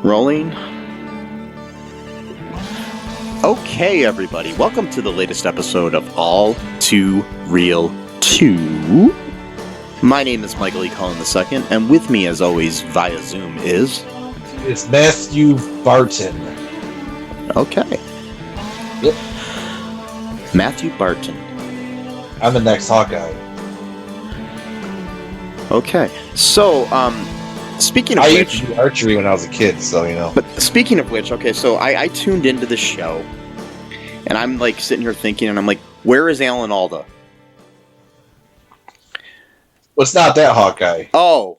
Rolling. Okay, everybody, welcome to the latest episode of All Too Real 2. My name is Michael E. Cullen II, and with me, as always, via Zoom is... It's Matthew Barton. Okay. Yep. Matthew Barton. I'm the next Hawkeye. Okay, so, speaking of I which... used to do archery when I was a kid, so, you know. But speaking of which, okay, so I tuned into the show, and I'm, like, sitting here thinking, and I'm like, where is Alan Alda? Well, it's not that Hawkeye. Oh,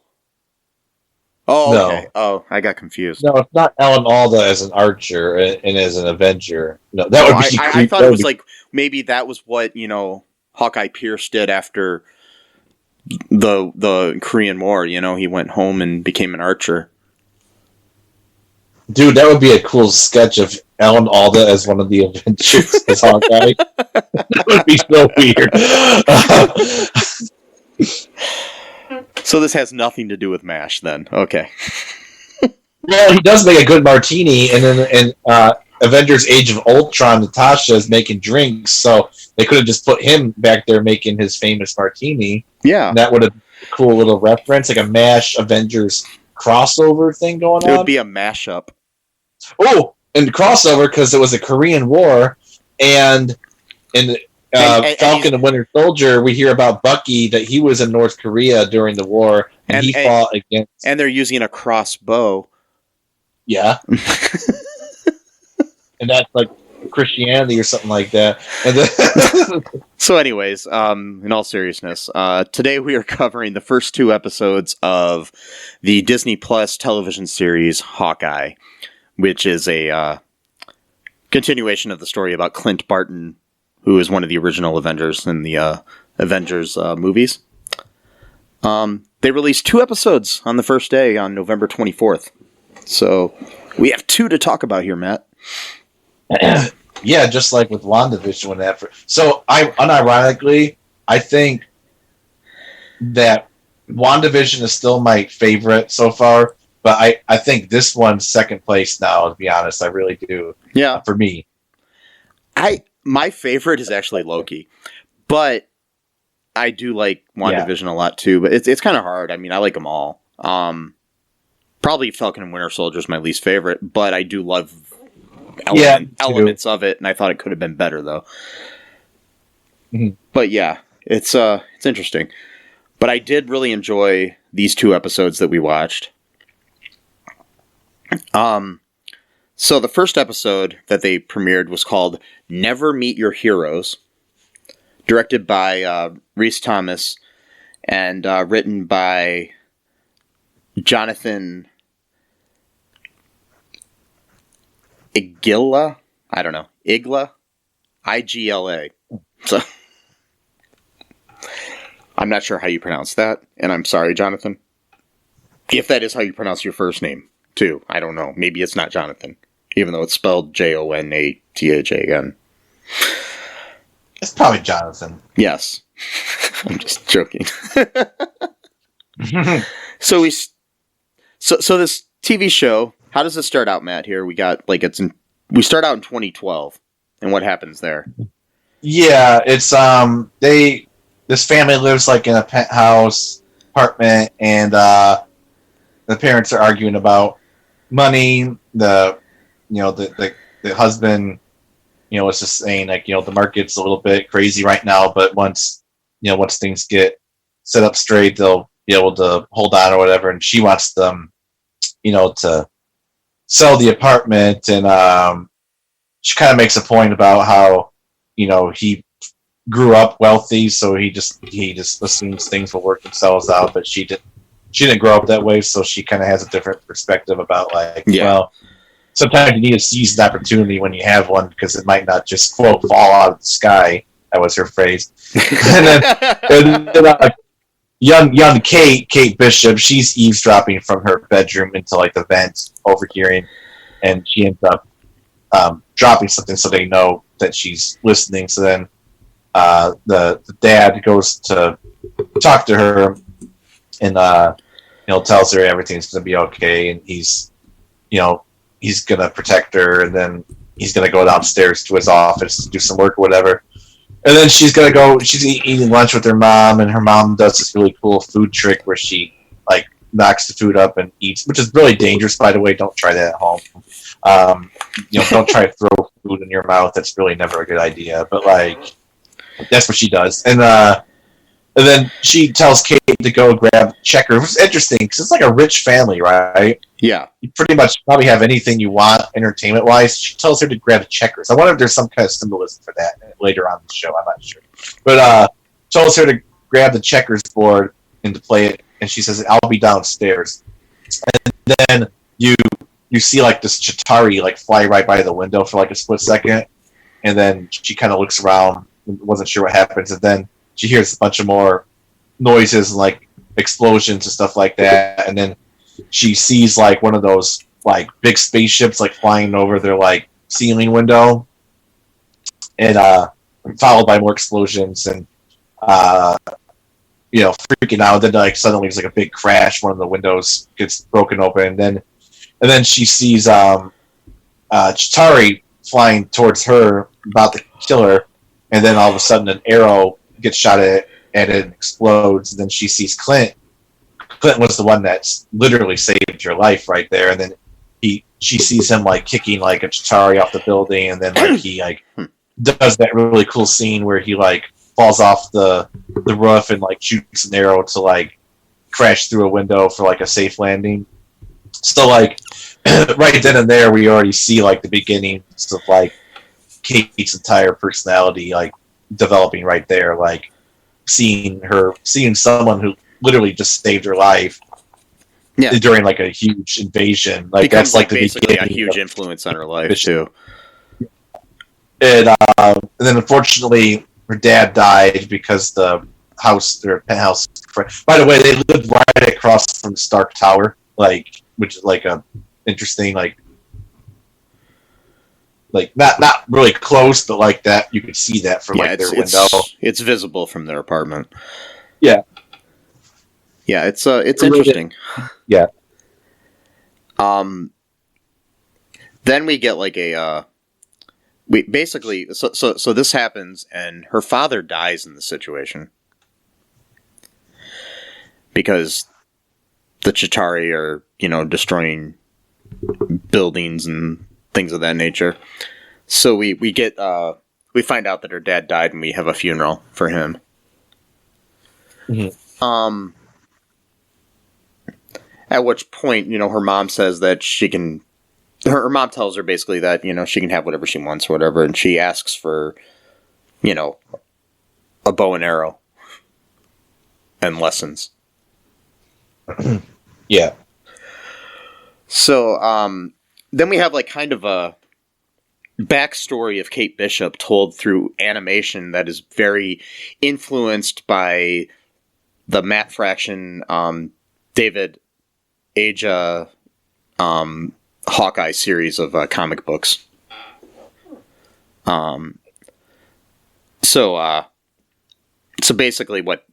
No. okay. Oh, I got confused. No, it's not Alan Alda as an archer and as an Avenger. No, that would be... I thought it was like, maybe that was what, Hawkeye Pierce did after the Korean War, he went home and became an archer. Dude, that would be a cool sketch of Alan Alda as one of the Avengers as Hawkeye. That would be so weird. So this has nothing to do with MASH then. Okay. Well, he does make a good martini, and then in Avengers Age of Ultron, Natasha is making drinks, so they could have just put him back there making his famous martini. Yeah. And that would have been a cool little reference, like a MASH Avengers crossover thing going on. It would be a mashup. Oh, and crossover because it was a Korean War, and Falcon and Winter Soldier, we hear about Bucky, that he was in North Korea during the war, and he fought against... And they're using a crossbow. Yeah. And that's like Christianity or something like that. And then So anyways, in all seriousness, today we are covering the first two episodes of the Disney Plus television series Hawkeye, which is a continuation of the story about Clint Barton, who is one of the original Avengers in the Avengers movies. They released 2 episodes on the first day on November 24th. So we have 2 to talk about here, Matt. Yeah, just like with WandaVision when that... So, unironically, I think that WandaVision is still my favorite so far, but I think this one's second place now, to be honest. I really do. Yeah. For me. My favorite is actually Loki, but I do like WandaVision a lot too, but it's kind of hard. I mean, I like them all. Probably Falcon and Winter Soldier is my least favorite, but I do love elements of it, and I thought it could have been better though. Mm-hmm. But yeah, it's interesting. But I did really enjoy these 2 episodes that we watched. So the first episode that they premiered was called Never Meet Your Heroes, directed by Rhys Thomas and written by Jonathan Igla? I don't know. Igla? I-G-L-A. So, I'm not sure how you pronounce that, and I'm sorry, Jonathan. If that is how you pronounce your first name, too. I don't know. Maybe it's not Jonathan, even though it's spelled Jonathan. It's probably Jonathan. Yes. I'm just joking. So this TV show, how does it start out, Matt? Here we got we start out in 2012, and what happens there? Yeah, it's this family lives like in a penthouse apartment, and the parents are arguing about money. The husband, is just saying like, the market's a little bit crazy right now, but once things get set up straight, they'll be able to hold on or whatever. And she wants them, to sell the apartment, and she kind of makes a point about how, he grew up wealthy, so he just assumes things will work themselves out, but she didn't grow up that way, so she kind of has a different perspective about well, sometimes you need a seized opportunity when you have one, because it might not just quote fall out of the sky. That was her phrase. and then young Kate Bishop, she's eavesdropping from her bedroom into like the vent, overhearing, and she ends up dropping something so they know that she's listening. So then the dad goes to talk to her and tells her everything's going to be okay, and he's going to protect her, and then he's going to go downstairs to his office to do some work or whatever. And then she's eating lunch with her mom, and her mom does this really cool food trick where she like knocks the food up and eats, which is really dangerous, by the way. Don't try that at home. Don't try to throw food in your mouth. That's really never a good idea. But like, that's what she does. And then she tells Kate to go grab checkers, which is interesting because it's like a rich family, right? Yeah. You pretty much probably have anything you want entertainment-wise. She tells her to grab checkers. I wonder if there's some kind of symbolism for that later on in the show. I'm not sure. But tells her to grab the checkers board and to play it, and she says, I'll be downstairs. And then you see like this Chitauri like fly right by the window for like a split second, and then she kind of looks around and wasn't sure what happens, and then she hears a bunch of more noises and like explosions and stuff like that, and then she sees like one of those like big spaceships like flying over their like ceiling window, and followed by more explosions and freaking out. Then like suddenly there's like a big crash. One of the windows gets broken open, and then she sees Chitauri flying towards her, about to kill her, and then all of a sudden an arrow gets shot at it and it explodes. And then she sees Clint. Clint was the one that literally saved your life right there. And then she sees him like kicking like a Chitauri off the building, and then like he like does that really cool scene where he like falls off the roof and like shoots an arrow to like crash through a window for like a safe landing. So like right then and there we already see like the beginnings of like Kate's entire personality like developing right there, like seeing someone who literally just saved her life during like a huge invasion. Like becomes that's like the basically a beginning huge influence on her life too. And then unfortunately her dad died because their penthouse. By the way, they lived right across from Stark Tower, like, which is like a interesting like not really close, but like that you could see that from like their window. It's visible from their apartment. Yeah. Yeah, it's interesting. Yeah. Then we get like so this happens, and her father dies in the situation because the Chitauri are, destroying buildings and things of that nature. So we find out that her dad died, and we have a funeral for him. Mm-hmm. At which point, her mom says that her mom tells her basically that, she can have whatever she wants or whatever, and she asks for, a bow and arrow and lessons. Yeah. So, then we have like kind of a backstory of Kate Bishop told through animation that is very influenced by the Matt Fraction, David Aja, Hawkeye series of comic books. So basically what,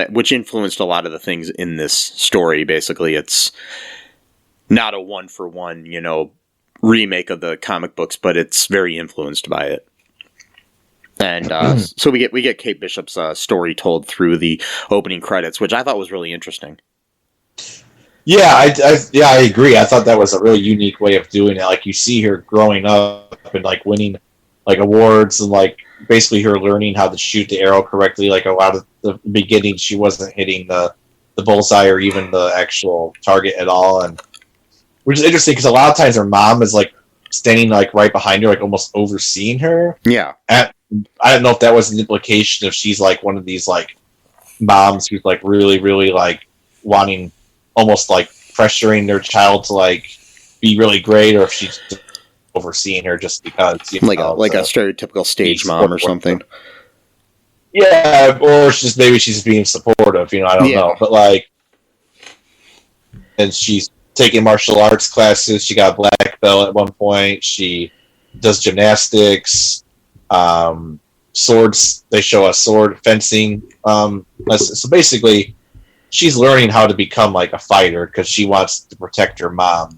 which influenced a lot of the things in this story. Basically, it's not a one-for-one, remake of the comic books, but it's very influenced by it. And so we get Kate Bishop's story told through the opening credits, which I thought was really interesting. Yeah, I agree. I thought that was a really unique way of doing it. Like, you see her growing up and like winning like awards, and like basically her learning how to shoot the arrow correctly. Like, a lot of the beginning, she wasn't hitting the bullseye or even the actual target at all, and which is interesting because a lot of times her mom is like standing like right behind her, like almost overseeing her. Yeah. I don't know if that was an implication if she's like one of these like moms who's like really, really like wanting, almost like pressuring their child to like be really great, or if she's just overseeing her just because a stereotypical stage mom or something. Yeah, or maybe she's being supportive. I don't know, but like, and she's taking martial arts classes. She got a black belt at one point. She does gymnastics, swords. They show us sword fencing. So basically, she's learning how to become like a fighter because she wants to protect her mom.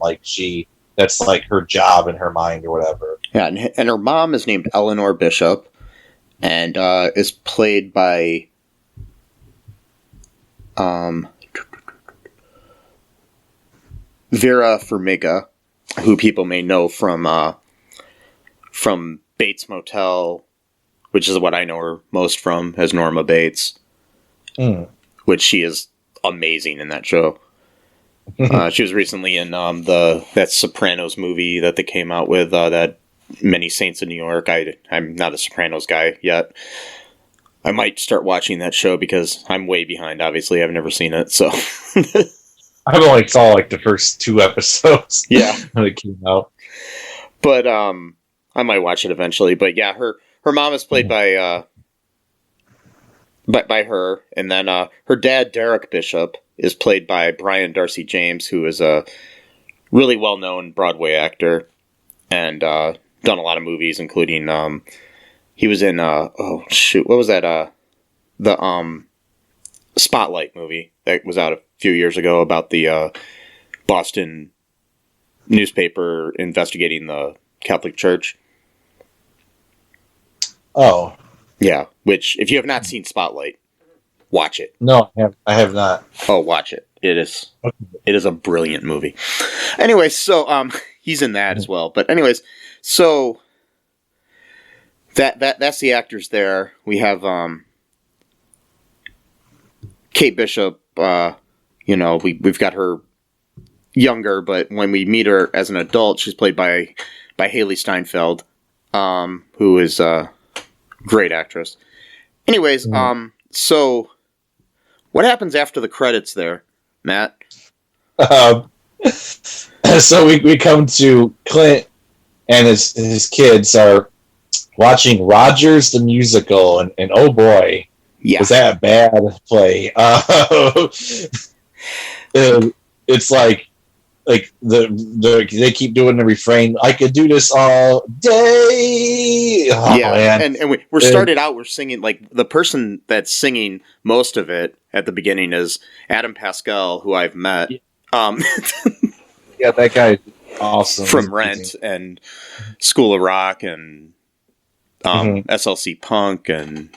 That's like her job in her mind or whatever. Yeah, and her mom is named Eleanor Bishop, and is played by Vera Farmiga, who people may know from Bates Motel, which is what I know her most from, as Norma Bates, which she is amazing in that show. She was recently in that Sopranos movie that they came out with, that Many Saints of New York. I'm not a Sopranos guy yet. I might start watching that show because I'm way behind. Obviously, I've never seen it, so I've only saw like the first 2 episodes. Yeah, when it came out. But I might watch it eventually. But yeah, her mom is played by her, and then her dad, Derek Bishop, is played by Brian Darcy James, who is a really well-known Broadway actor and done a lot of movies, including he was in what was that? The Spotlight movie that was out a few years ago about the Boston newspaper investigating the Catholic Church. Oh. Yeah, which, if you have not seen Spotlight, watch it. No, I have not. Oh, watch it. It is a brilliant movie. Anyways, so he's in that as well. But anyways, so that's the actors there. We have Kate Bishop. We've got her younger, but when we meet her as an adult, she's played by Haley Steinfeld, who is a great actress. Anyways, so what happens after the credits there, Matt? So we come to Clint and his kids are watching Rogers the Musical, and oh boy, was that a bad play. It's like they keep doing the refrain, I could do this all day. Oh, yeah, man. and we're started out, we're singing, like, the person that's singing most of it at the beginning is Adam Pascal, who I've met. Yeah, that guy is awesome. From Rent and School of Rock and SLC Punk and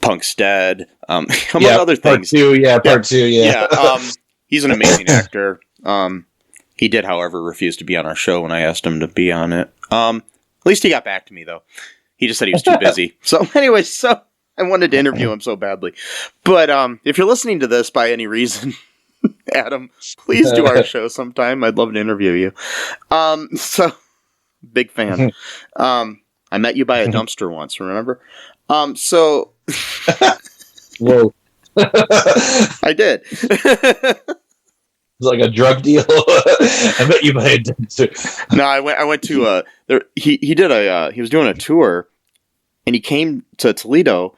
Punk's Dead, among other things. Part two. He's an amazing actor. He did, however, refuse to be on our show when I asked him to be on it. At least he got back to me, though. He just said he was too busy. So, anyway, I wanted to interview him so badly. But if you're listening to this by any reason, Adam, please do our show sometime. I'd love to interview you. Big fan. I met you by a dumpster once, remember? Whoa. I did. It's like a drug deal. I met you by a dumpster. No, I went to he was doing a tour, and he came to Toledo.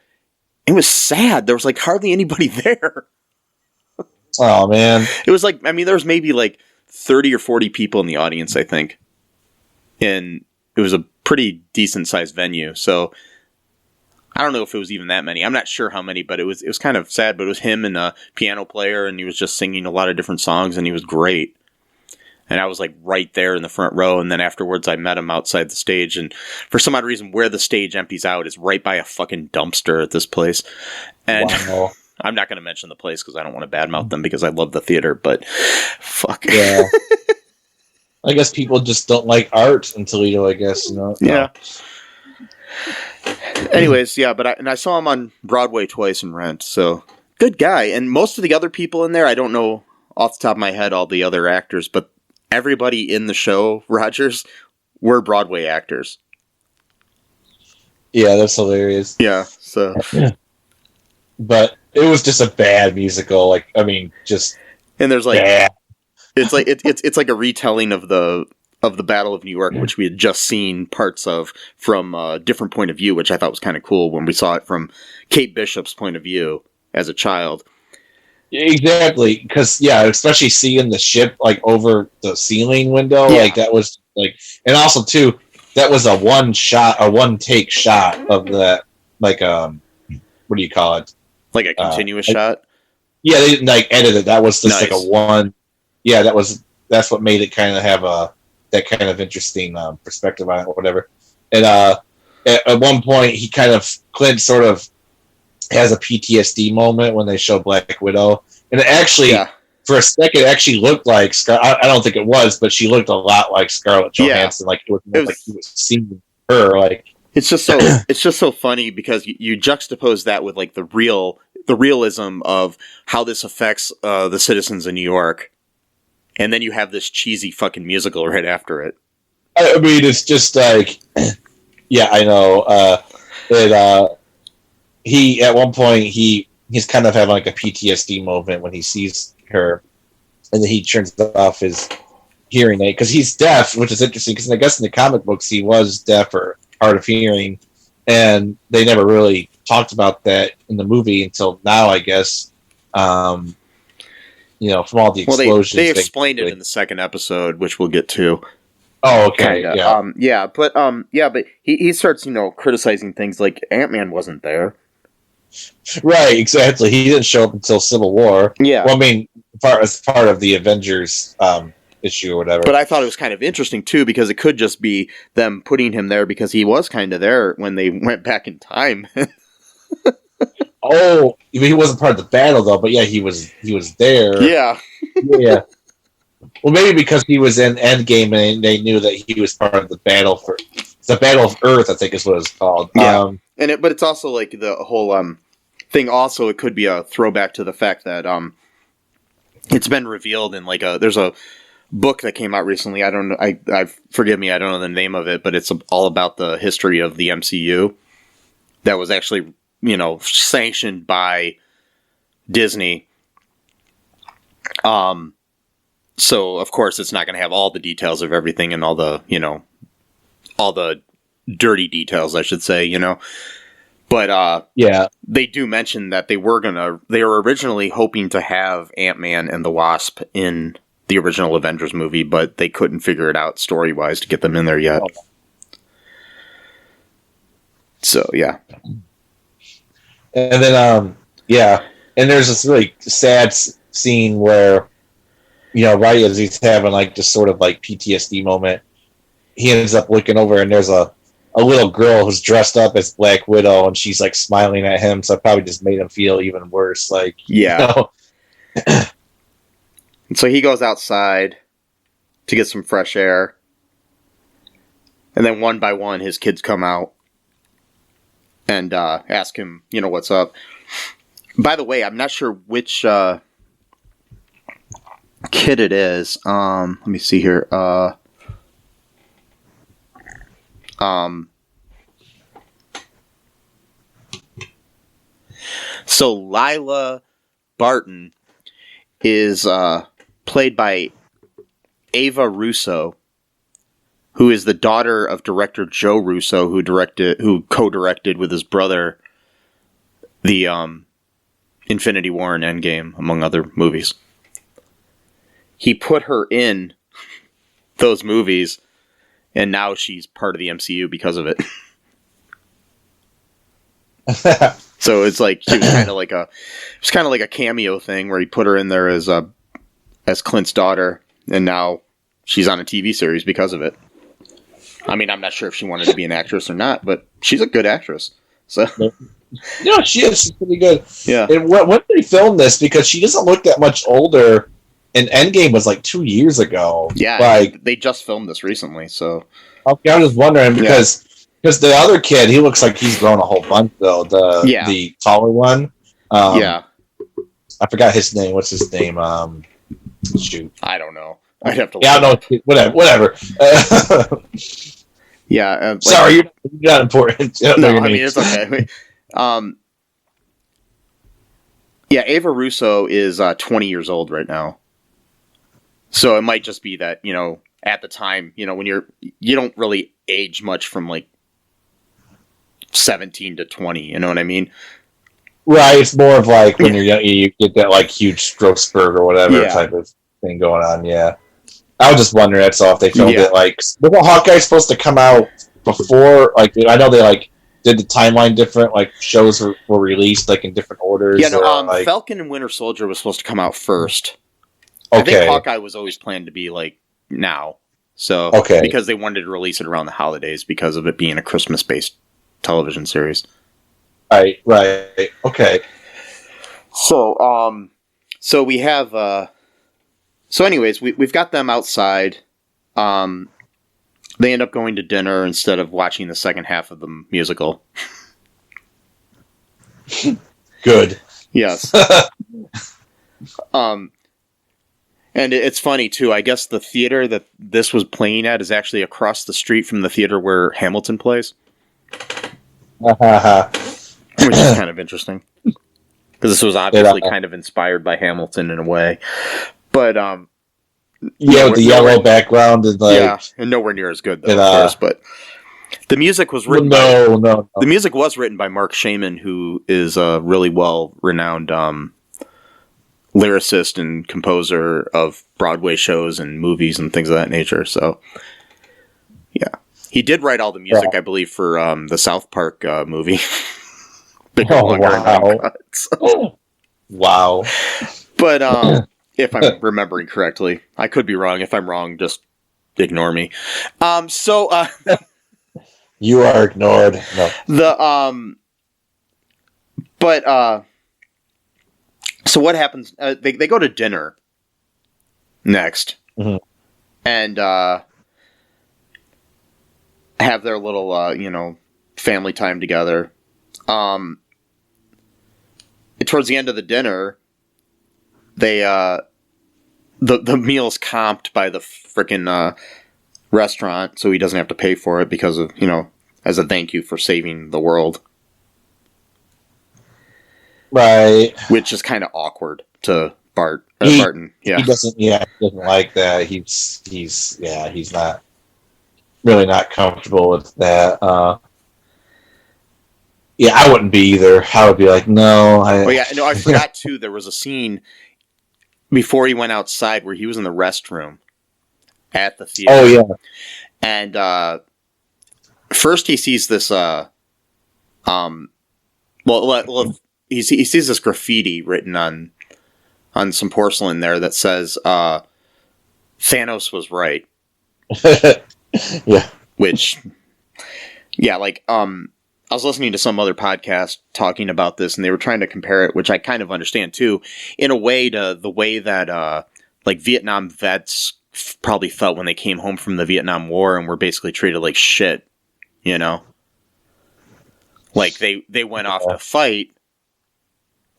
It was sad. There was like hardly anybody there. Oh man. It was like, I mean, there was maybe like 30 or 40 people in the audience, I think. And it was a pretty decent sized venue. So I don't know if it was even that many. I'm not sure how many, but it was kind of sad. But it was him and a piano player, and he was just singing a lot of different songs, and he was great. And I was like right there in the front row. And then afterwards, I met him outside the stage. And for some odd reason, where the stage empties out is right by a fucking dumpster at this place. And wow. I'm not going to mention the place because I don't want to badmouth them because I love the theater. But fuck. Yeah. I guess people just don't like art in Toledo, I guess. Yeah. Anyways, yeah, but I saw him on Broadway twice in Rent, so good guy. And most of the other people in there, I don't know off the top of my head all the other actors, but everybody in the show, Rogers, were Broadway actors. Yeah, that's hilarious. Yeah, so. But it was just a bad musical. Like, I mean, just. And there's like. Bad. It's like a retelling of the Battle of New York, which we had just seen parts of from a different point of view, which I thought was kind of cool when we saw it from Kate Bishop's point of view as a child. Exactly, because especially seeing the ship like over the ceiling window, like that was like, and also too, that was a one take shot of that, like what do you call it? Like a continuous shot. Yeah, they didn't like edit it. That was just Nice. like a one. Yeah, that's what made it kind of have that kind of interesting perspective on it or whatever. And at one point, Clint sort of has a PTSD moment when they show Black Widow, and it actually, for a second, it actually looked like I don't think it was, but she looked a lot like Scarlett Johansson. Like it was like he was seeing her. Like it's just so funny because you juxtapose that with like the realism of how this affects the citizens of New York, and then you have this cheesy fucking musical right after it. I mean, it's just like, yeah, I know. He at one point he's kind of having like a PTSD moment when he sees her, and then he turns off his hearing aid because he's deaf, which is interesting because I guess in the comic books he was deaf or hard of hearing, and they never really talked about that in the movie until now, I guess. From all the explosions. They explained it in the second episode, which we'll get to. Oh, okay. Kinda. Yeah. But he starts, criticizing things like Ant-Man wasn't there. Right, exactly. He didn't show up until Civil War. Yeah. Well, I mean, as part of the Avengers issue or whatever. But I thought it was kind of interesting, too, because it could just be them putting him there because he was kind of there when they went back in time. Oh, he wasn't part of the battle, though, but yeah, he was there. Yeah. Yeah. Well, maybe because he was in Endgame and they knew that he was part of the battle the Battle of Earth, I think is what it's called. Yeah. But it's also like the whole thing. Also, it could be a throwback to the fact that it's been revealed in there's a book that came out recently. I don't know. I forgive me. I don't know the name of it, but it's all about the history of the MCU. That was actually sanctioned by Disney. So of course it's not going to have all the details of everything and all the dirty details, I should say, But yeah, they do mention that they were originally hoping to have Ant-Man and the Wasp in the original Avengers movie, but they couldn't figure it out story-wise to get them in there yet. Oh. So, yeah. And then, and there's this really sad scene where, right as he's having this sort of PTSD moment, he ends up looking over and there's a little girl who's dressed up as Black Widow and she's smiling at him, so it probably just made him feel even worse. Yeah. And so he goes outside to get some fresh air. And then one by one his kids come out and ask him, what's up. By the way, I'm not sure which kid it is. Let me see here. So Lila Barton is played by Ava Russo, who is the daughter of director Joe Russo, who co-directed with his brother the Infinity War and Endgame, among other movies. He put her in those movies, and now she's part of the MCU because of it. So it's she was kind of like a cameo thing where he put her in there as Clint's daughter, and now she's on a TV series because of it. I mean, I'm not sure if she wanted to be an actress or not, but she's a good actress. So, she is. She's pretty good. Yeah. And when did they film this? Because she doesn't look that much older. And Endgame was 2 years ago. Yeah, they just filmed this recently. So, okay, I was just wondering because the other kid, he looks like he's grown a whole bunch though. The taller one. I forgot his name. What's his name? Shoot, I don't know. I'd have to. Yeah, no, whatever. Yeah. Sorry, you're not important. No, I mean it's okay. Ava Russo is 20 years old right now. So it might just be that, at the time, when you don't really age much from 17 to 20, you know what I mean? Right, it's more of when you're young, you get that huge growth spurt or whatever type of thing going on, yeah. I was just wondering, that's all, if they filmed it, like, was Hawkeye supposed to come out before, like, I know they, like, did the timeline different, like, shows were released, like, in different orders? Yeah, no, like... Falcon and Winter Soldier was supposed to come out first. Okay. I think Hawkeye was always planned to be, like, now. So, because they wanted to release it around the holidays because of it being a Christmas-based television series. Right, okay. So, so we have, so anyways, we've got them outside. They end up going to dinner instead of watching the second half of the musical. Good. Yes. And it's funny, too. I guess the theater that this was playing at is actually across the street from the theater where Hamilton plays. Which is kind of interesting. Because this was obviously kind of inspired by Hamilton in a way. But, yeah, with the yellow background. And like, yeah, and nowhere near as good, though, of course. But the music was written No. The music was written by Mark Shaman, who is a really well-renowned lyricist and composer of Broadway shows and movies and things of that nature. So, yeah. He did write all the music, I believe, for the South Park movie. Wow. But if I'm remembering correctly, I could be wrong. If I'm wrong, just ignore me. You are ignored. No. So what happens? They go to dinner next, and have their little family time together. Towards the end of the dinner, they the meal's comped by the frickin' restaurant, so he doesn't have to pay for it because of as a thank you for saving the world. Right. Which is kind of awkward to Barton. Yeah. He doesn't like that. He's not really not comfortable with that. Yeah, I wouldn't be either. I would be like, no. I forgot too. There was a scene before he went outside where he was in the restroom at the theater. Oh yeah. And first he sees this. He sees this graffiti written on some porcelain there that says Thanos was right. Yeah. Which, yeah, I was listening to some other podcast talking about this, and they were trying to compare it, which I kind of understand too, in a way to the way that Vietnam vets probably felt when they came home from the Vietnam War and were basically treated like shit, Like they went off to fight,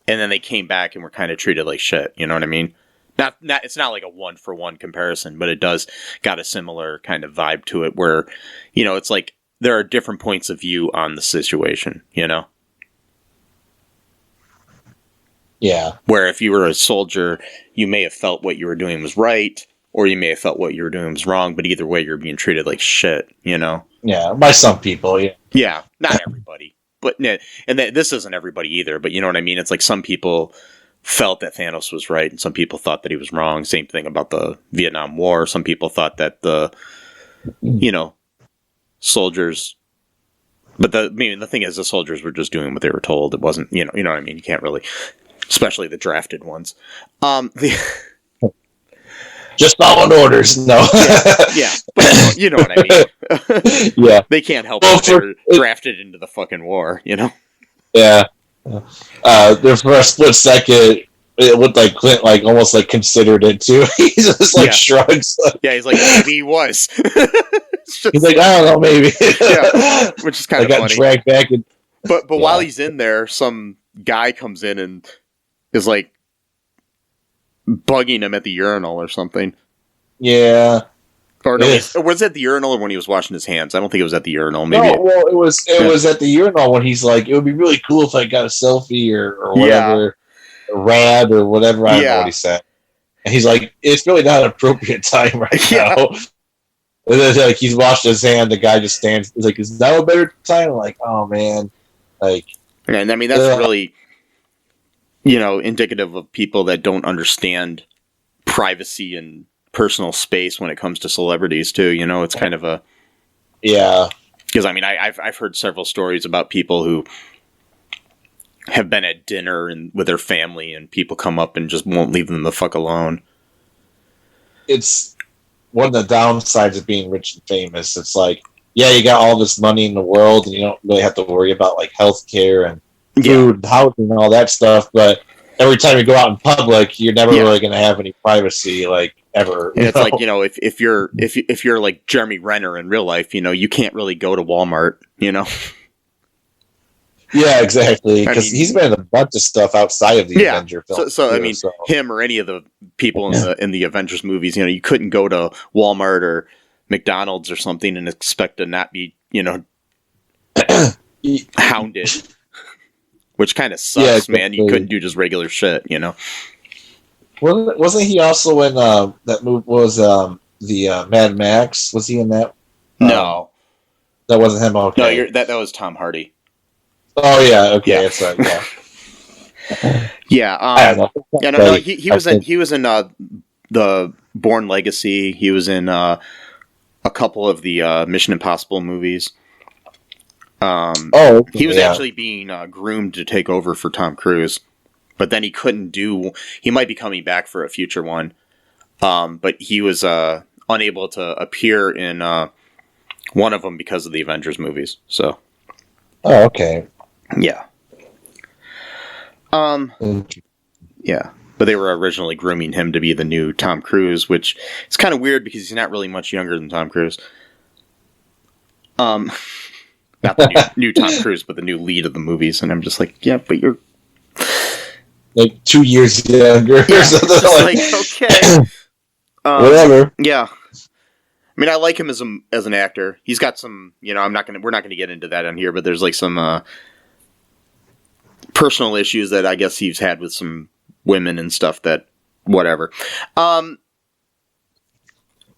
and then they came back and were kind of treated like shit. You know what I mean? Not it's not like a 1-for-1 comparison, but it does got a similar kind of vibe to it, where it's like there are different points of view on the situation. Yeah. Where if you were a soldier, you may have felt what you were doing was right, or you may have felt what you were doing was wrong. But either way, you're being treated like shit. Yeah, by some people. Yeah. Yeah, not everybody. But and this isn't everybody either. But you know what I mean? It's like some people felt that Thanos was right, and some people thought that he was wrong. Same thing about the Vietnam War. Some people thought that the soldiers. But the thing is, the soldiers were just doing what they were told. It wasn't, you know what I mean? You can't really, especially the drafted ones. Just following orders. No. Yeah. But you know what I mean? Yeah. They can't help it. They were drafted into the fucking war, Yeah. There for a split second, it looked like Clint almost considered it too. He just shrugs. Yeah, he's like, maybe he was. He's like, I don't know, maybe. Yeah, which is kind of funny. Got dragged back. But while he's in there, some guy comes in and is bugging him at the urinal or something. Yeah. Or no, was it at the urinal or when he was washing his hands? I don't think it was at the urinal. Maybe. No, well, it was at the urinal when he's like, it would be really cool if I got a selfie or whatever, rad or whatever. I don't know what he said. And he's like, it's really not an appropriate time right now. And then he's washed his hand. The guy just stands. He's like, is that a better time? I'm like, oh man, And I mean, that's really, indicative of people that don't understand privacy and personal space when it comes to celebrities too. You know, it's kind of a Because I mean, I've heard several stories about people who have been at dinner and with their family, and people come up and just won't leave them the fuck alone. It's one of the downsides of being rich and famous. It's like, yeah, you got all this money in the world, and you don't really have to worry about like healthcare and food, and housing, and all that stuff. But every time you go out in public, you're never really going to have any privacy, like ever. And it's like, you know, if you're like Jeremy Renner in real life, you know, you can't really go to Walmart, you know. Yeah, exactly. Because he's been in a bunch of stuff outside of the Avenger films. So I mean, him or any of the people in the Avengers movies, you know, you couldn't go to Walmart or McDonald's or something and expect to not be, you know, hounded. Which kind of sucks, man. You couldn't do just regular shit, you know. Wasn't he also in that movie? Was the Mad Max? Was he in that? No, that wasn't him. Okay, no, that was Tom Hardy. Oh yeah, okay, that's right. Yeah, yeah. I don't know. Yeah, no, he was in the Bourne Legacy. He was in a couple of the Mission Impossible movies. He was actually being groomed to take over for Tom Cruise, but then he couldn't do. He might be coming back for a future one, but he was unable to appear in one of them because of the Avengers movies. So, okay, yeah, yeah. But they were originally grooming him to be the new Tom Cruise, which is kind of weird because he's not really much younger than Tom Cruise. Not the new Tom Cruise, but the new lead of the movies. And I'm just like, yeah, but you're like 2 years younger or something. Like okay. Whatever. Yeah. I mean, I like him as an actor. He's got some, you know, we're not gonna get into that on here, but there's like some personal issues that I guess he's had with some women and stuff that whatever.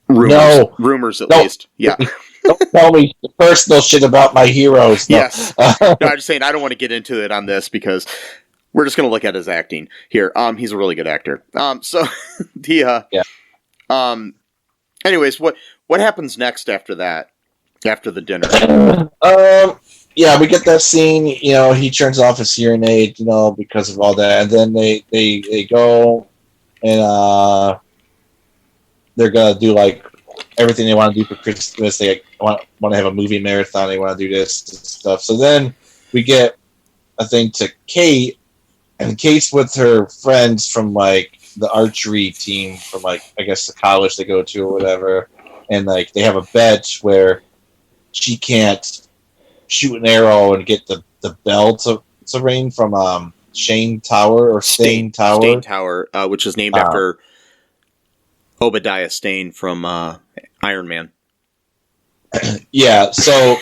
Rumors at least. Yeah. Don't tell me the personal shit about my heroes. No. Yes. No, I'm just saying I don't want to get into it on this because we're just going to look at his acting here. He's a really good actor. So anyways, what happens next after that? After the dinner? Yeah, we get that scene, you know, he turns off his hearing aid, you know, because of all that, and then they go and they're gonna do like everything they want to do for Christmas. They want to have a movie marathon. They want to do this stuff. So then we get a thing to Kate, and Kate's with her friends from like the archery team from like I guess the college they go to or whatever, and like they have a bet where she can't shoot an arrow and get the bell to ring from Shane Tower or Stain Tower. Stain Tower, which is named after Obadiah Stane from Iron Man. Yeah, so,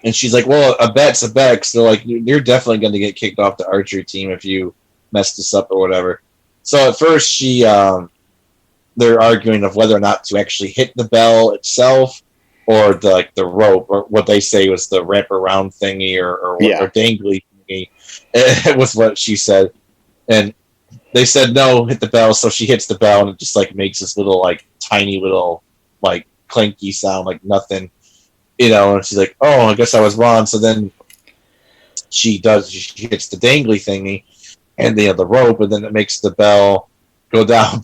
and she's like, well, a bet's a bet. So they're like, you're definitely going to get kicked off the archery team if you mess this up or whatever. So at first they're arguing of whether or not to actually hit the bell itself or the rope, or what they say was the wraparound thingy or dangly thingy. It was what she said. And they said, no, hit the bell. So she hits the bell and it just like makes this little like tiny little like clinky sound, like nothing, you know, and she's like, oh, I guess I was wrong. So then she hits the dangly thingy and the rope, and then it makes the bell go down.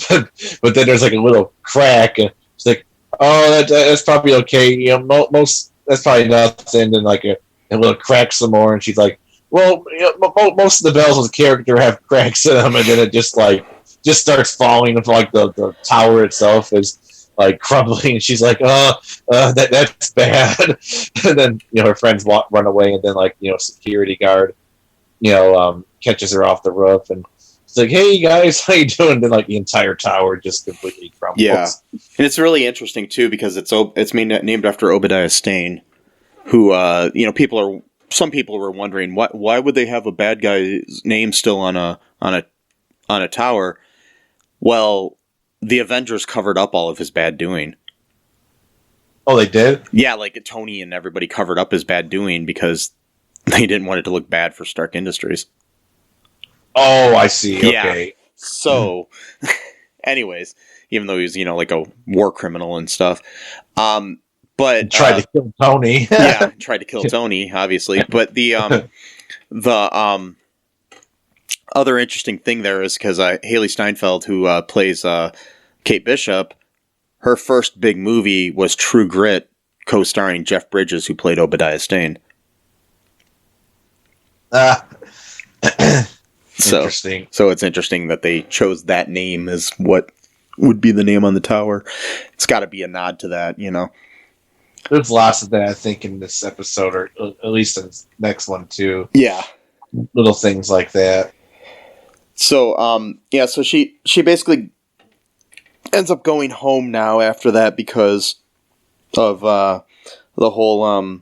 But then there's like a little crack, and it's like, oh, that's probably okay. You know, most that's probably nothing. Then like a little crack some more, and she's like, well, you know, most of the bells with the character have cracks in them, and then it just starts falling. Of like the tower itself is like crumbling. And she's like, that's bad. And then you know her friends run away, and then like you know security guard, you know, catches her off the roof, and it's like, hey guys, how you doing? And then like the entire tower just completely crumbles. Yeah, and it's really interesting too because it's named after Obadiah Stane, who you know some people were wondering why would they have a bad guy's name still on a tower? Well, the Avengers covered up all of his bad doing. Oh, they did? Yeah, like Tony and everybody covered up his bad doing because they didn't want it to look bad for Stark Industries. Oh, I see. Okay. Yeah. So, anyways, even though he's, like a war criminal and stuff. But tried to kill Tony. Yeah, tried to kill Tony, obviously. But the other interesting thing there is because Haley Steinfeld, who plays Kate Bishop, her first big movie was True Grit, co-starring Jeff Bridges, who played Obadiah Stane. Interesting. So it's interesting that they chose that name as what would be the name on the tower. It's got to be a nod to that, There's lots of that, I think, in this episode, or at least in the next one, too. Yeah. Little things like that. So, so she basically ends up going home now after that because of the whole,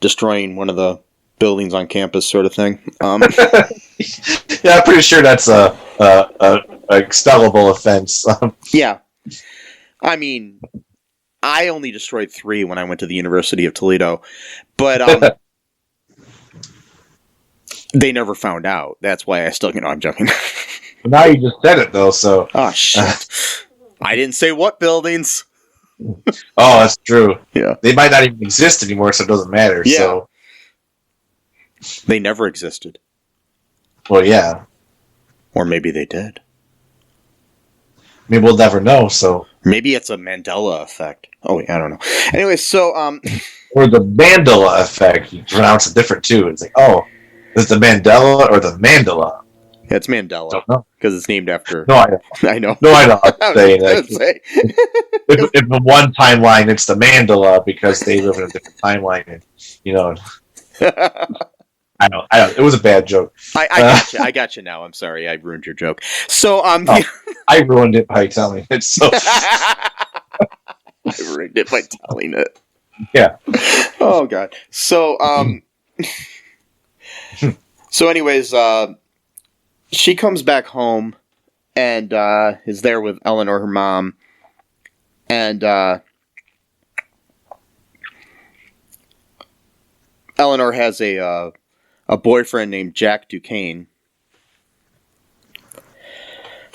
destroying one of the buildings on campus sort of thing. Yeah, I'm pretty sure that's a expellable offense. Yeah. I mean, I only destroyed 3 when I went to the University of Toledo, but they never found out. That's why I still, I'm joking. Now you just said it, though, so... Oh, shit. I didn't say what buildings. Oh, that's true. Yeah. They might not even exist anymore, so it doesn't matter. Yeah. So. They never existed. Well, yeah. Or maybe they did. Maybe we'll never know, so... Maybe it's a Mandela effect. Oh, I don't know. Anyway, so... Or the Mandela effect. You pronounce it different, too. It's like, oh, is it the Mandela or the Mandela? Yeah, it's Mandela. Don't know. Because it's named after... No, I know. I know. No, I know. I was saying gonna say. if the one timeline, it's the Mandela because they live in a different timeline. And, I know. It was a bad joke. I got you now. I'm sorry. I ruined your joke. So, I ruined it by telling it. So. I ruined it by telling it. Yeah. Oh, God. So, anyways, she comes back home and is there with Eleanor, her mom, and Eleanor has a boyfriend named Jack Duquesne,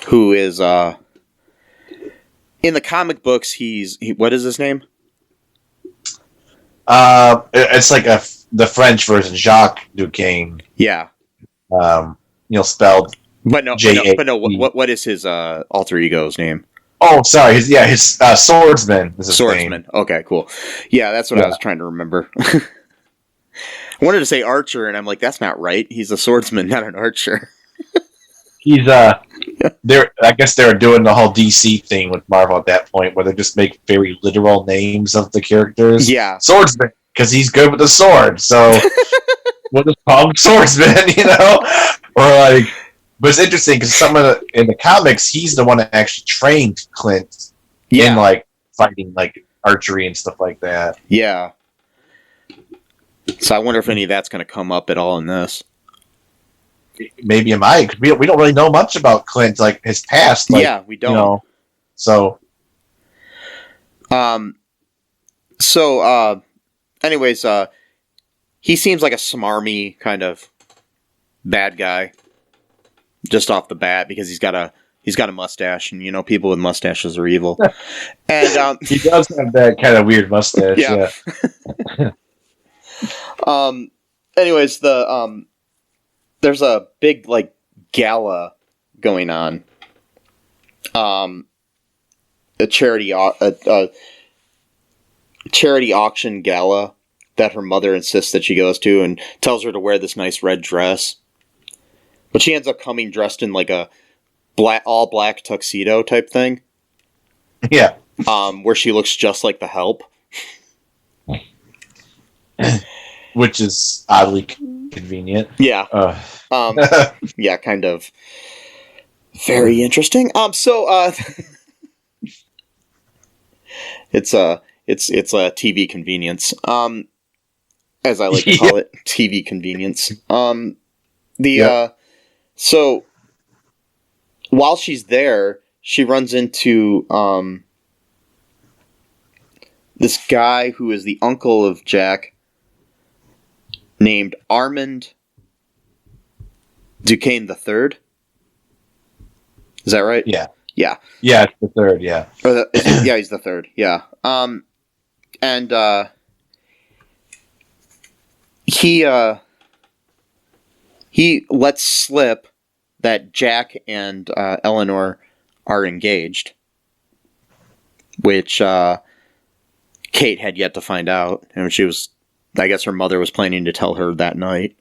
who is in the comic books. What is his name? It's like the French version, Jacques Duquesne. Yeah. Spelled. But no. What is his alter ego's name? Oh, sorry. His swordsman. Is his Swordsman. name. Okay, cool. Yeah, that's what I was trying to remember. I wanted to say archer, and I'm like, that's not right. He's a swordsman, not an archer. He's I guess they're doing the whole DC thing with Marvel at that point, where they just make very literal names of the characters. Yeah, swordsman, because he's good with the sword. So we'll just call him swordsman, Or like, but it's interesting because in the comics, he's the one that actually trained Clint in like fighting, like archery and stuff like that. Yeah. So I wonder if any of that's going to come up at all in this. Maybe it might. We don't really know much about Clint, like his past. Like, yeah, we don't. So. Anyways, he seems like a smarmy kind of bad guy, just off the bat, because he's got a mustache, and people with mustaches are evil. And he does have that kind of weird mustache. Yeah. Anyways, there's a big gala going on. A charity auction gala that her mother insists that she goes to, and tells her to wear this nice red dress. But she ends up coming dressed in like a all black tuxedo type thing. Yeah. Where she looks just like the Help. Which is oddly convenient. Yeah. Yeah, kind of very interesting. It's a TV convenience. As I like to call it, TV convenience. So while she's there, she runs into this guy who is the uncle of Jack, named Armand Duquesne III. Is that right? Yeah. Yeah. Yeah, it's the third. Yeah. Yeah, he's the third. Yeah. And he lets slip that Jack and Eleanor are engaged, which Kate had yet to find out, and I guess her mother was planning to tell her that night.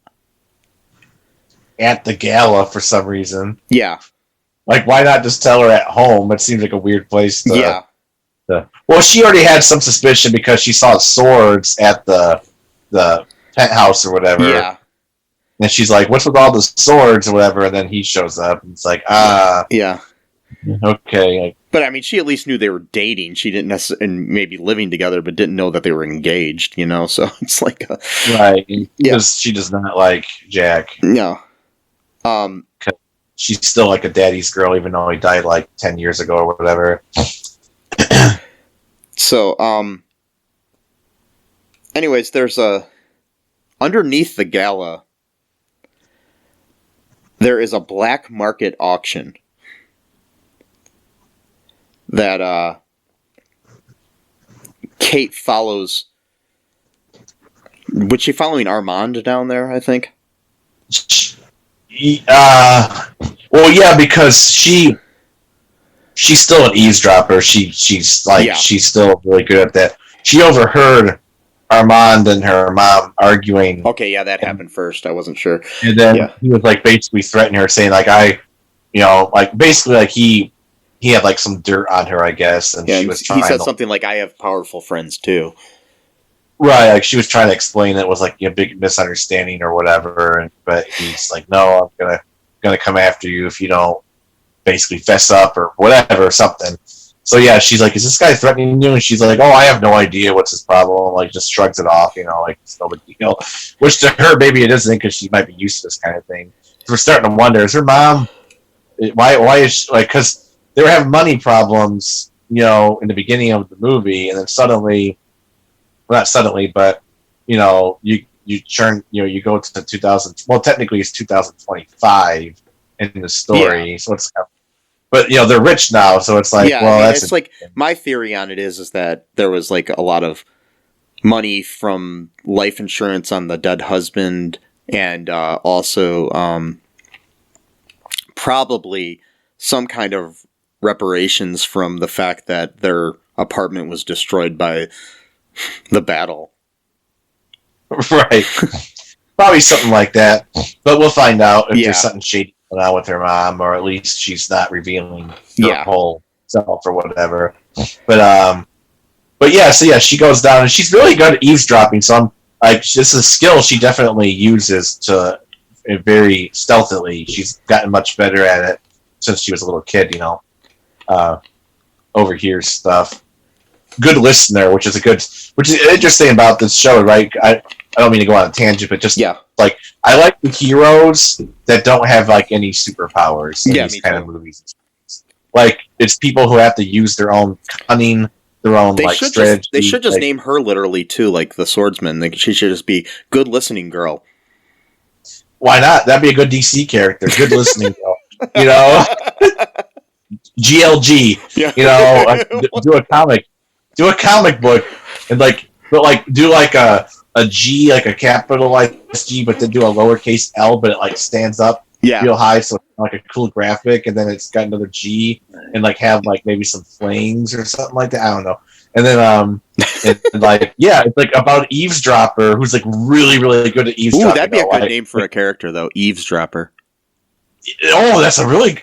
At the gala for some reason. Yeah. Like, why not just tell her at home? It seems like a weird place to... Yeah. Well, she already had some suspicion because she saw swords at the penthouse or whatever. Yeah. And she's like, what's with all the swords or whatever? And then he shows up and it's like, Yeah. Okay. But I mean, she at least knew they were dating. She didn't necessarily, and maybe living together, but didn't know that they were engaged, So it's like... right. Yeah. She does not like Jack. No. She's still like a daddy's girl, even though he died like 10 years ago or whatever. So, anyways, there's underneath the gala, there is a black market auction that Kate follows. Was she following Armand down there, I think? Well, yeah, because she's still an eavesdropper. She's still really good at that. She overheard Armand and her mom arguing. Okay, yeah, that happened first. I wasn't sure. And then he was like basically threatening her, saying like basically like he had like some dirt on her, I guess, and she was trying. He said something like, "I have powerful friends too." Right, like she was trying to explain it was like a big misunderstanding or whatever, but he's like, "No, I'm gonna come after you if you don't basically fess up or whatever or something." So yeah, she's like, "Is this guy threatening you?" And she's like, "Oh, I have no idea what's his problem." Like just shrugs it off, like it's no big deal. Which to her, maybe it isn't because she might be used to this kind of thing. So we're starting to wonder: is her mom? Why is she, like? Because they were having money problems, in the beginning of the movie, and then suddenly. Well, not suddenly, but you turn, you go to 2000. Well, technically, it's 2025 in the story, so it's. But they're rich now, so it's like, it's like my theory on it is that there was like a lot of money from life insurance on the dead husband, and also probably some kind of reparations from the fact that their apartment was destroyed by the battle. Right. Probably something like that. But we'll find out if there's something shady going on with her mom, or at least she's not revealing her whole self or whatever. But yeah, so yeah, she goes down and she's really good at eavesdropping, so I'm like, this is a skill she definitely uses to very stealthily. She's gotten much better at it since she was a little kid, overhears stuff. Good listener, which is interesting about this show, right? I don't mean to go on a tangent, but just like I like the heroes that don't have like any superpowers in these kind of movies. Like it's people who have to use their own cunning, their own strategy. They should just name her literally too, like the swordsman. She should just be good listening girl. Why not? That'd be a good DC character. Good listening girl. GLG. Do a comic book and do like a G, like a capitalized G, but then do a lowercase L, but it like stands up real high, so it's like a cool graphic, and then it's got another G, and like have like maybe some flames or something like that. I don't know. And then it's like about eavesdropper who's like really really good at eavesdropping. Ooh, that'd be a good name for a character though, eavesdropper. Oh, that's a really.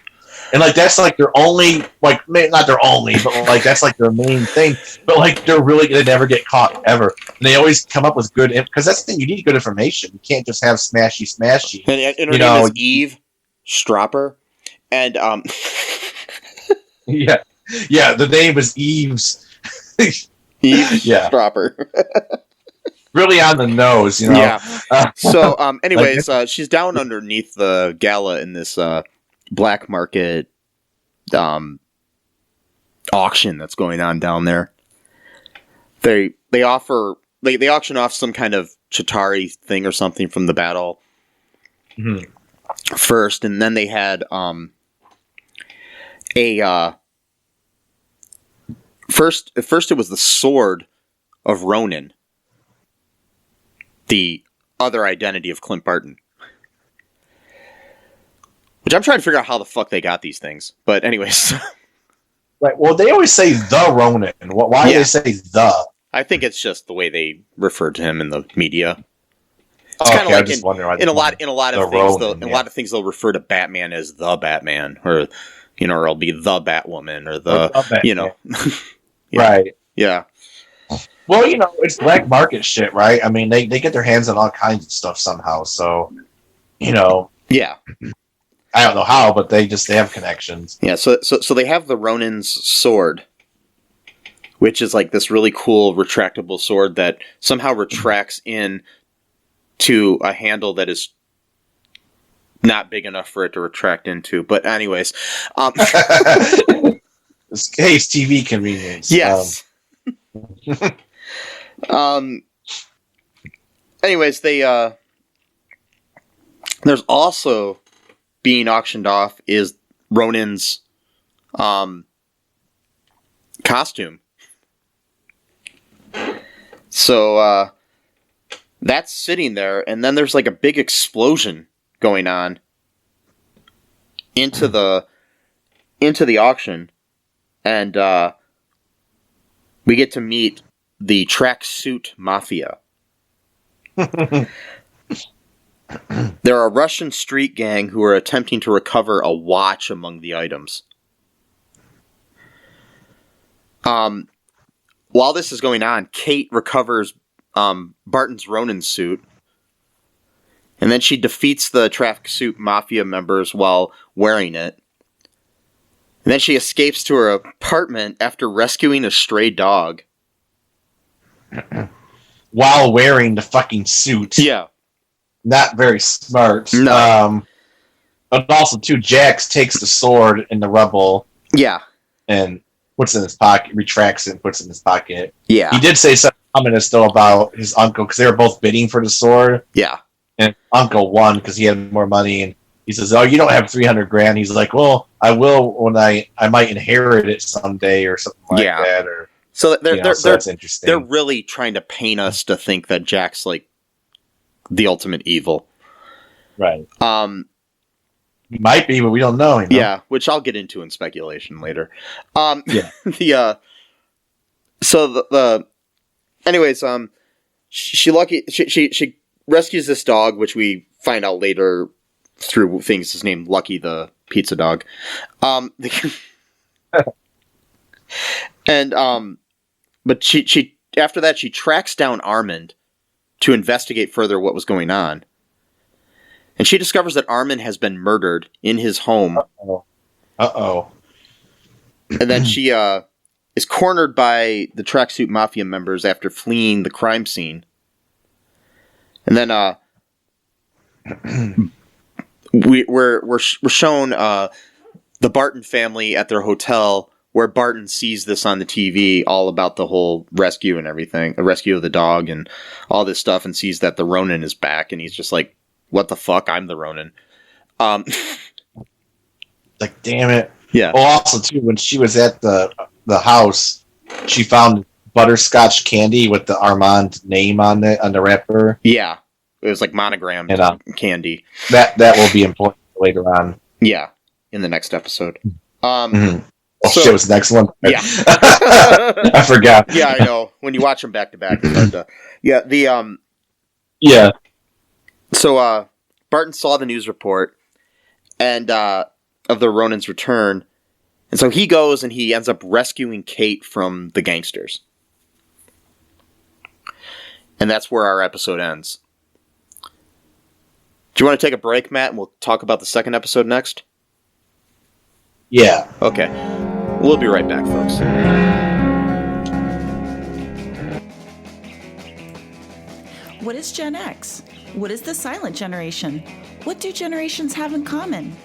And like that's like their only, like not their only, but like that's like their main thing. But like they never get caught ever, and they always come up with good, because that's the thing, you need good information. You can't just have smashy. And her name is Eve Stropper, and yeah, the name is Eve's. Stropper. Really on the nose, Yeah. So, anyways, she's down underneath the gala in this black market auction that's going on down there. They auction off some kind of Chitauri thing or something from the battle first, and then they had a First it was the sword of Ronin, the other identity of Clint Barton. Which I'm trying to figure out how the fuck they got these things. But anyways. Right. Well, they always say the Ronin. Why do they say the? I think it's just the way they refer to him in the media. It's kind of like in a lot of things. In a lot of things, they'll refer to Batman as the Batman, or or it'll be the Batwoman, or the yeah. Right. Yeah. Well, it's black market shit, right? I mean, they get their hands on all kinds of stuff somehow. So, yeah. I don't know how, but they have connections. Yeah. So they have the Ronin's sword, which is like this really cool retractable sword that somehow retracts in to a handle that is not big enough for it to retract into. But anyways, it's TV convenience. Yes. Anyways, they there's also being auctioned off is Ronin's costume. So that's sitting there, and then there's like a big explosion going on into the auction, and we get to meet the tracksuit mafia. They're a Russian street gang who are attempting to recover a watch among the items. While this is going on, Kate recovers Barton's Ronin suit, and then she defeats the tracksuit mafia members while wearing it. And then she escapes to her apartment after rescuing a stray dog. While wearing the fucking suit. Yeah. Not very smart. No. But also, too, Jax takes the sword in the rubble. Yeah. And puts it in his pocket, retracts it and puts it in his pocket. Yeah. He did say something ominous, though, about his uncle, because they were both bidding for the sword. Yeah. And uncle won because he had more money, and he says, "Oh, you don't have $300,000." He's like, "Well, I will when I might inherit it someday or something like that." Or so that's interesting. They're really trying to paint us to think that Jack's like the ultimate evil, right? He might be, but we don't know. Yeah, which I'll get into in speculation later. Yeah. Anyways, she rescues this dog, which we find out later through things is named Lucky the pizza dog. But she after that she tracks down Armand to investigate further what was going on. And she discovers that Armand has been murdered in his home. Uh-oh. And then she is cornered by the tracksuit mafia members after fleeing the crime scene. And then we're shown the Barton family at their hotel, where Barton sees this on the TV, all about the whole rescue and everything, the rescue of the dog and all this stuff, and sees that the Ronin is back, and he's just like, "What the fuck? I'm the Ronin." Like, damn it. Yeah. Oh, also too, when she was at the house, she found butterscotch candy with the Armand name on the wrapper. Yeah, it was like monogrammed candy. That will be important later on. Yeah, in the next episode. Oh, shit, was the next one? Yeah. I forgot. Yeah, I know. When you watch them back to back, it's hard to... Yeah, Yeah. So, Barton saw the news report and of the Ronin's return, and so he goes and he ends up rescuing Kate from the gangsters. And that's where our episode ends. Do you want to take a break, Matt, and we'll talk about the second episode next? Yeah. Okay. We'll be right back, folks. What is Gen X? What is the silent generation? What do generations have in common?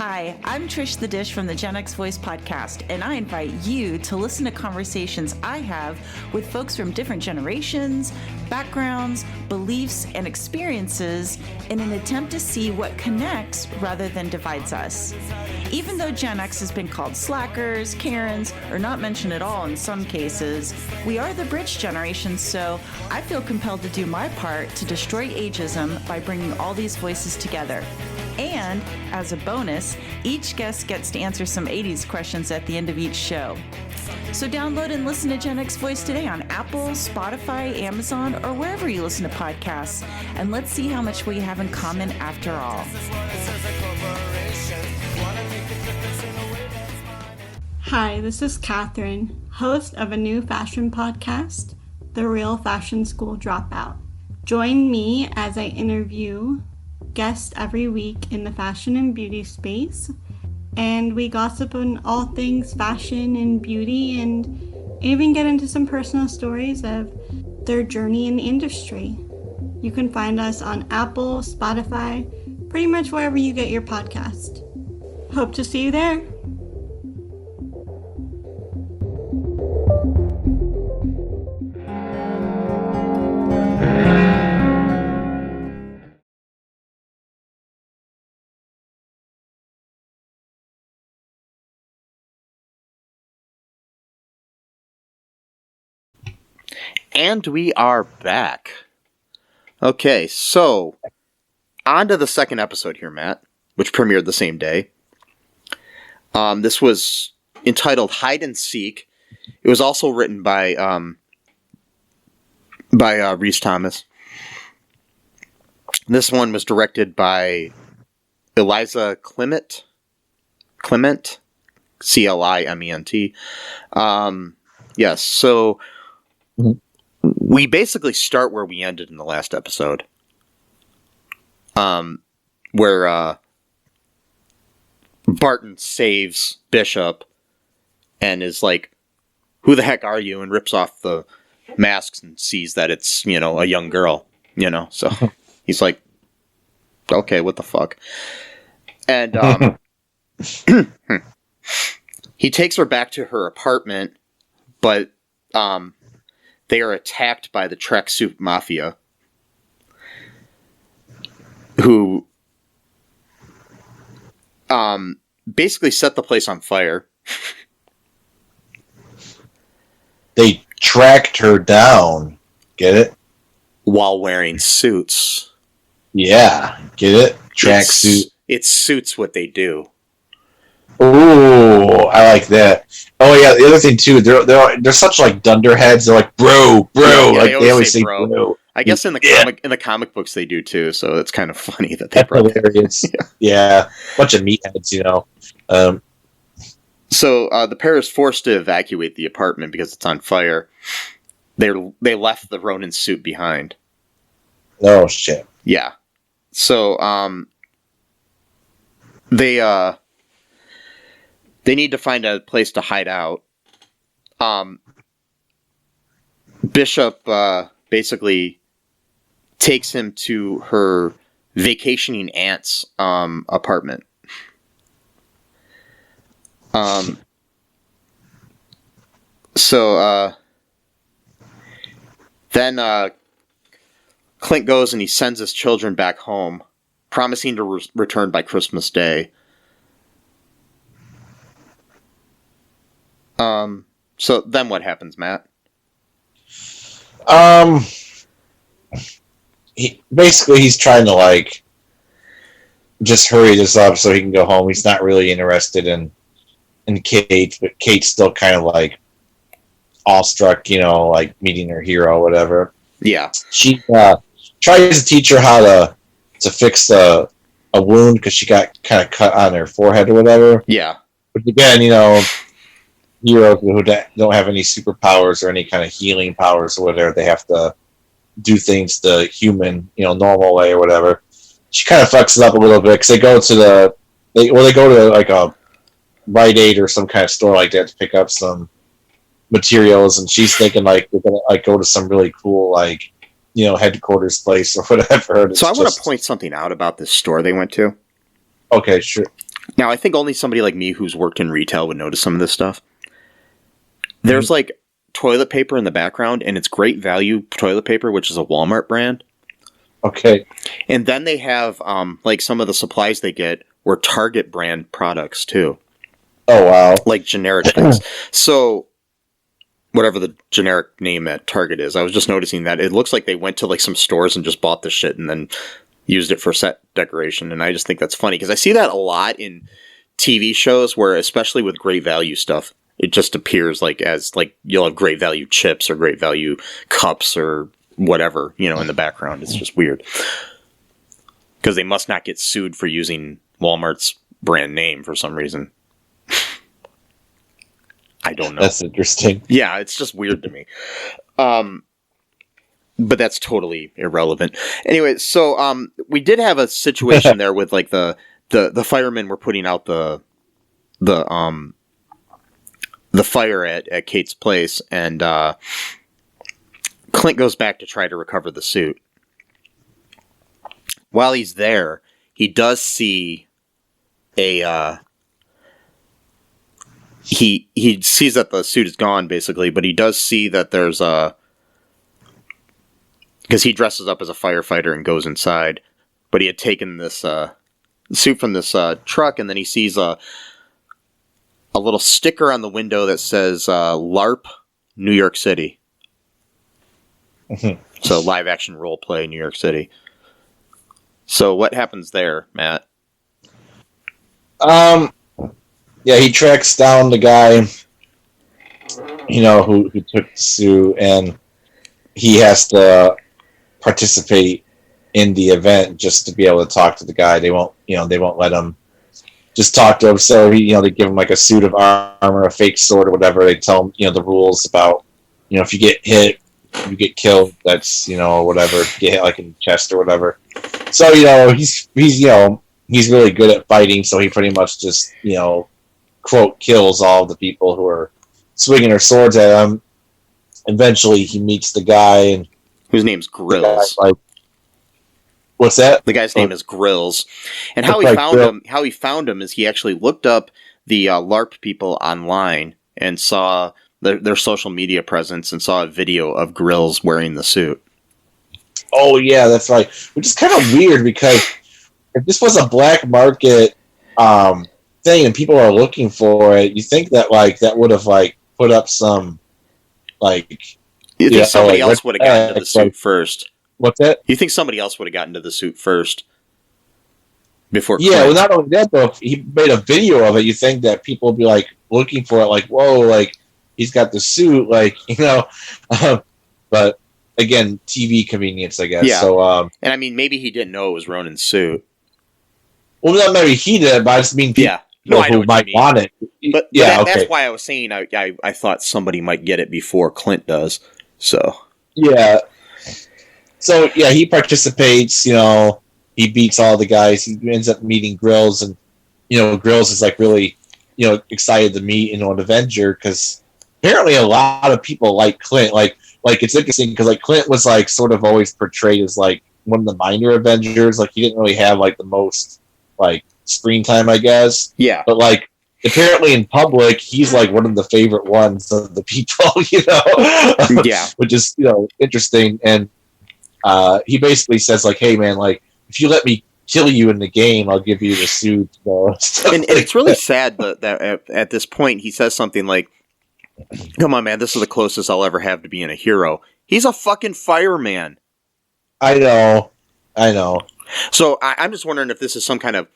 Hi, I'm Trish the Dish from the Gen X Voice podcast, and I invite you to listen to conversations I have with folks from different generations, backgrounds, beliefs, and experiences in an attempt to see what connects rather than divides us. Even though Gen X has been called slackers, Karens, or not mentioned at all in some cases, we are the bridge generation, so I feel compelled to do my part to destroy ageism by bringing all these voices together. And, as a bonus, each guest gets to answer some 80s questions at the end of each show. So download and listen to Gen X Voice today on Apple, Spotify, Amazon, or wherever you listen to podcasts. And let's see how much we have in common after all. Hi, this is Catherine, host of a new fashion podcast, The Real Fashion School Dropout. Join me as I interview guests every week in the fashion and beauty space, and we gossip on all things fashion and beauty, and even get into some personal stories of their journey in the industry. You can find us on Apple, Spotify, pretty much wherever you get your podcast. Hope to see you there. And we are back. Okay, so on to the second episode here, Matt, which premiered the same day. This was entitled Hide and Seek. It was also written by Rhys Thomas. This one was directed by Eliza Clement, Clement, Clement. Yes, so we basically start where we ended in the last episode, where Barton saves Bishop and is like, "Who the heck are you?" and rips off the masks and sees that it's, a young girl, so he's like, "Okay, what the fuck?" And he takes her back to her apartment, but they are attacked by the tracksuit mafia, who basically set the place on fire. They tracked her down. Get it? While wearing suits. Yeah, get it? Tracksuit. It suits what they do. Ooh, I like that. Oh yeah, the other thing too, they're such like dunderheads. They're like bro, Yeah, like they always say bro. I guess in the comic books they do too, so it's kind of funny that they brought hilarious. Yeah, bunch of meatheads, So the pair is forced to evacuate the apartment because it's on fire. They left the Ronin suit behind. Oh shit. Yeah. So they need to find a place to hide out. Bishop basically takes him to her vacationing aunt's apartment. So then Clint goes and he sends his children back home, promising to return by Christmas Day. So then what happens, Matt? He's trying to like just hurry this up so he can go home. He's not really interested in Kate, but Kate's still kind of like awestruck, like meeting her hero, or whatever. Yeah. She tries to teach her how to fix a wound because she got kind of cut on her forehead or whatever. Yeah. But again, heroes who don't have any superpowers or any kind of healing powers or whatever, they have to do things the human, normal way or whatever. She kind of fucks it up a little bit because they go to like a Rite Aid or some kind of store like that to pick up some materials, and she's thinking like we're gonna like go to some really cool like headquarters place or whatever. So I want to point something out about this store they went to. Okay, sure. Now, I think only somebody like me who's worked in retail would notice some of this stuff. There's like toilet paper in the background, and it's Great Value toilet paper, which is a Walmart brand. Okay. And then they have like some of the supplies they get were Target brand products too. Oh, wow. Like generic things. So whatever the generic name at Target is, I was just noticing that it looks like they went to like some stores and just bought the shit and then used it for set decoration. And I just think that's funny because I see that a lot in TV shows where, especially with Great Value stuff, it just appears like as like you'll have Great Value chips or Great Value cups or whatever, you know, in the background. It's just weird because they must not get sued for using Walmart's brand name for some reason. I don't know. That's interesting. Yeah, it's just weird to me. But that's totally irrelevant. Anyway, so we did have a situation there with like the firemen were putting out the fire at Kate's place, and Clint goes back to try to recover the suit. While he's there, he does see a he sees that the suit is gone, basically, but he does see that there's a, because he dresses up as a firefighter and goes inside, but he had taken this suit from this truck, and then he sees a little sticker on the window that says LARP New York City. Mm-hmm. So live action role play New York City. So what happens there, Matt? Yeah, he tracks down the guy, you know, who took the suit, and he has to participate in the event just to be able to talk to the guy. They won't let him just talk to him. So he, they give him like a suit of armor, a fake sword, or whatever. They tell him, the rules about, if you get hit, you get killed. That's, whatever. If you get hit like in the chest or whatever. So he's really good at fighting. So he pretty much just quote kills all the people who are swinging their swords at him. Eventually, he meets the guy, and whose name's Grills. What's that? The guy's name is Grills, and how he found him is he actually looked up the LARP people online and saw their social media presence and saw a video of Grills wearing the suit. Oh yeah, that's right. Which is kind of weird because if this was a black market thing and people are looking for it, you think that that would have put up some You think somebody else would have gotten to the suit first? What's that? You think somebody else would have gotten to the suit first before? Yeah, well, not only that, though, if he made a video of it, you think that people would be looking for it, whoa, he's got the suit, but again, TV convenience, I guess. Yeah. So, and I mean, maybe he didn't know it was Ronan's suit. Well, not maybe he did, but I just mean people who might want it. But yeah, that's why I was saying I thought somebody might get it before Clint does. So yeah. So yeah, he participates. He beats all the guys. He ends up meeting Grills, and Grills is really excited to meet an Avenger because apparently a lot of people like Clint. It's interesting because Clint was sort of always portrayed as one of the minor Avengers. He didn't really have the most screen time, I guess. Yeah. But apparently in public, he's one of the favorite ones of the people. Yeah. Which is interesting, and he basically says hey man, if you let me kill you in the game, I'll give you the suit. And it's really sad that at this point he says something like, "Come on, man, this is the closest I'll ever have to being a hero." He's a fucking fireman. I know. So I'm just wondering if this is some kind of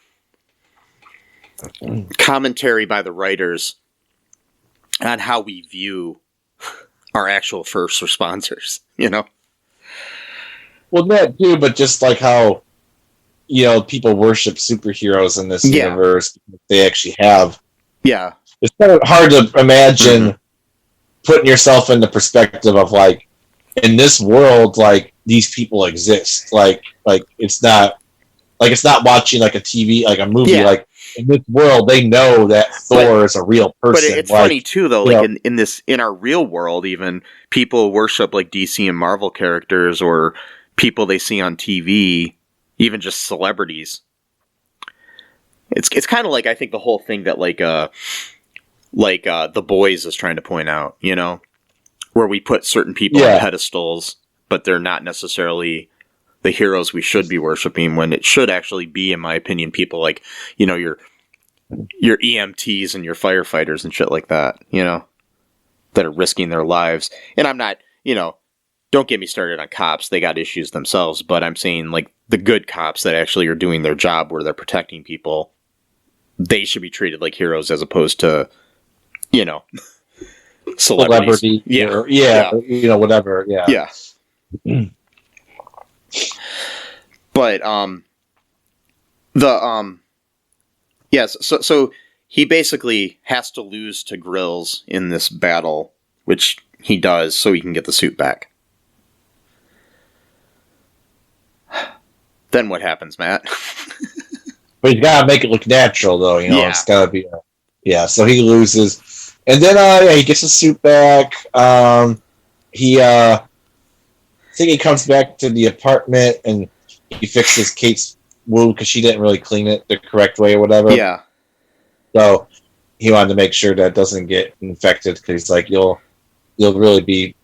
commentary by the writers on how we view our actual first responders, Well, that too, but just how people worship superheroes in this universe. They actually have. Yeah. It's kind of hard to imagine putting yourself in the perspective of in this world, these people exist. It's not watching a TV, a movie. Yeah. In this world, they know that Thor is a real person. But it's funny too, though. In our real world, even people worship DC and Marvel characters or people they see on TV, even just celebrities. It's kind of like, I think, the whole thing that The Boys is trying to point out, you know, where we put certain people on pedestals, but they're not necessarily the heroes we should be worshiping, when it should actually be, in my opinion, people like, you know, your EMTs and your firefighters and shit like that, you know, that are risking their lives. And I'm not, you know, don't get me started on cops. They got issues themselves, but I'm saying, like, the good cops that actually are doing their job where they're protecting people, they should be treated like heroes as opposed to, you know, celebrities. Yeah. You know, whatever. Yeah. Yeah. But, yes, so he basically has to lose to Grills in this battle, which he does so he can get the suit back. Then what happens, Matt? But he's got to make it look natural, though. You know, Yeah. It's got to be. So he loses, and then he gets his suit back. I think he comes back to the apartment and he fixes Kate's wound because she didn't really clean it the correct way or whatever. Yeah. So he wanted to make sure that it doesn't get infected, because he's like, you'll really be,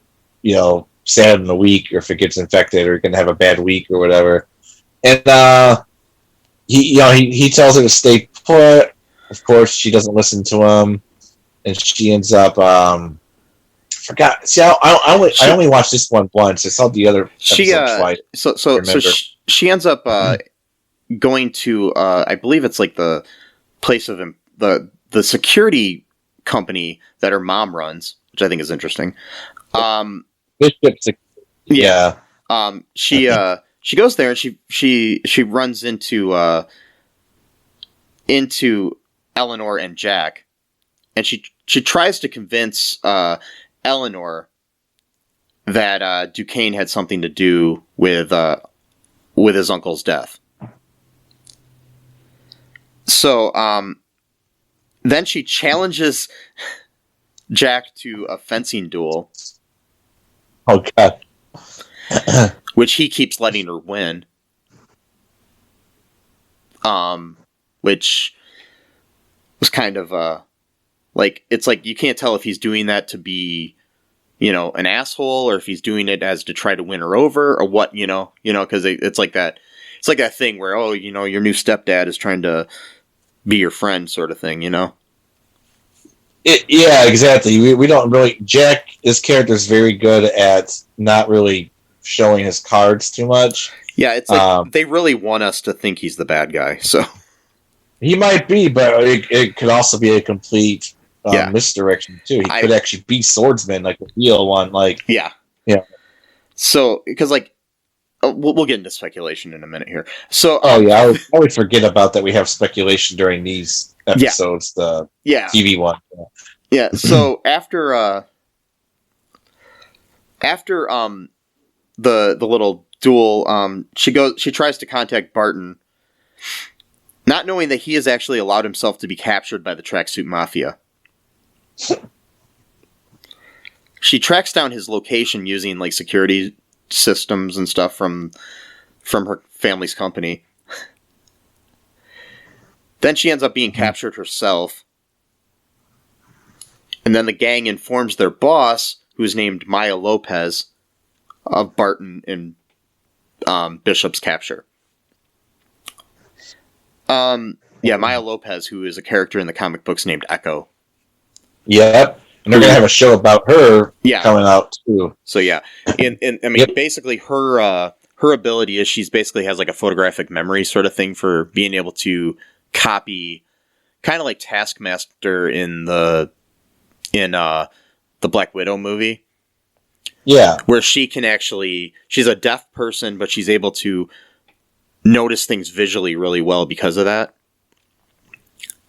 you know, sad in a week, or if it gets infected, or you're gonna have a bad week or whatever. And he tells her to stay put. Of course, she doesn't listen to him, and she ends up. Forgot. See, I only watched this one once. I saw the other episodes twice. So she ends up going to I believe it's like the place of the security company that her mom runs, which I think is interesting. Yeah. She goes there and she runs into Eleanor and Jack, and she tries to convince Eleanor that Duquesne had something to do with his uncle's death. So then she challenges Jack to a fencing duel. Oh God. Which he keeps letting her win. Which was kind of like, it's like you can't tell if he's doing that to be, you know, an asshole, or if he's doing it as to try to win her over, or what, you know, because it's like that thing where, oh, you know, your new stepdad is trying to be your friend, sort of thing, you know. Yeah, exactly. We don't really. Jack, his character is very good at not really showing his cards too much. Yeah, it's like they really want us to think he's the bad guy. So he might be, but it could also be a complete misdirection too. He could actually be swordsman, like the real one. Like yeah. So because like we'll get into speculation in a minute here. So I always forget about that. We have speculation during these episodes. The TV one. Yeah. So after the little duel, she tries to contact Barton, not knowing that he has actually allowed himself to be captured by the Tracksuit Mafia. She tracks down his location using like security systems and stuff from her family's company. Then she ends up being captured herself. And then the gang informs their boss, who's named Maya Lopez, of Barton and Bishop's capture. Maya Lopez, who is a character in the comic books named Echo. Yep. And they're going to have a show about her coming out, too. So, yeah. Basically, her ability is she's basically has like a photographic memory sort of thing for being able to copy, kind of like Taskmaster in the Black Widow movie. Yeah. Where she can actually, she's a deaf person, but she's able to notice things visually really well because of that.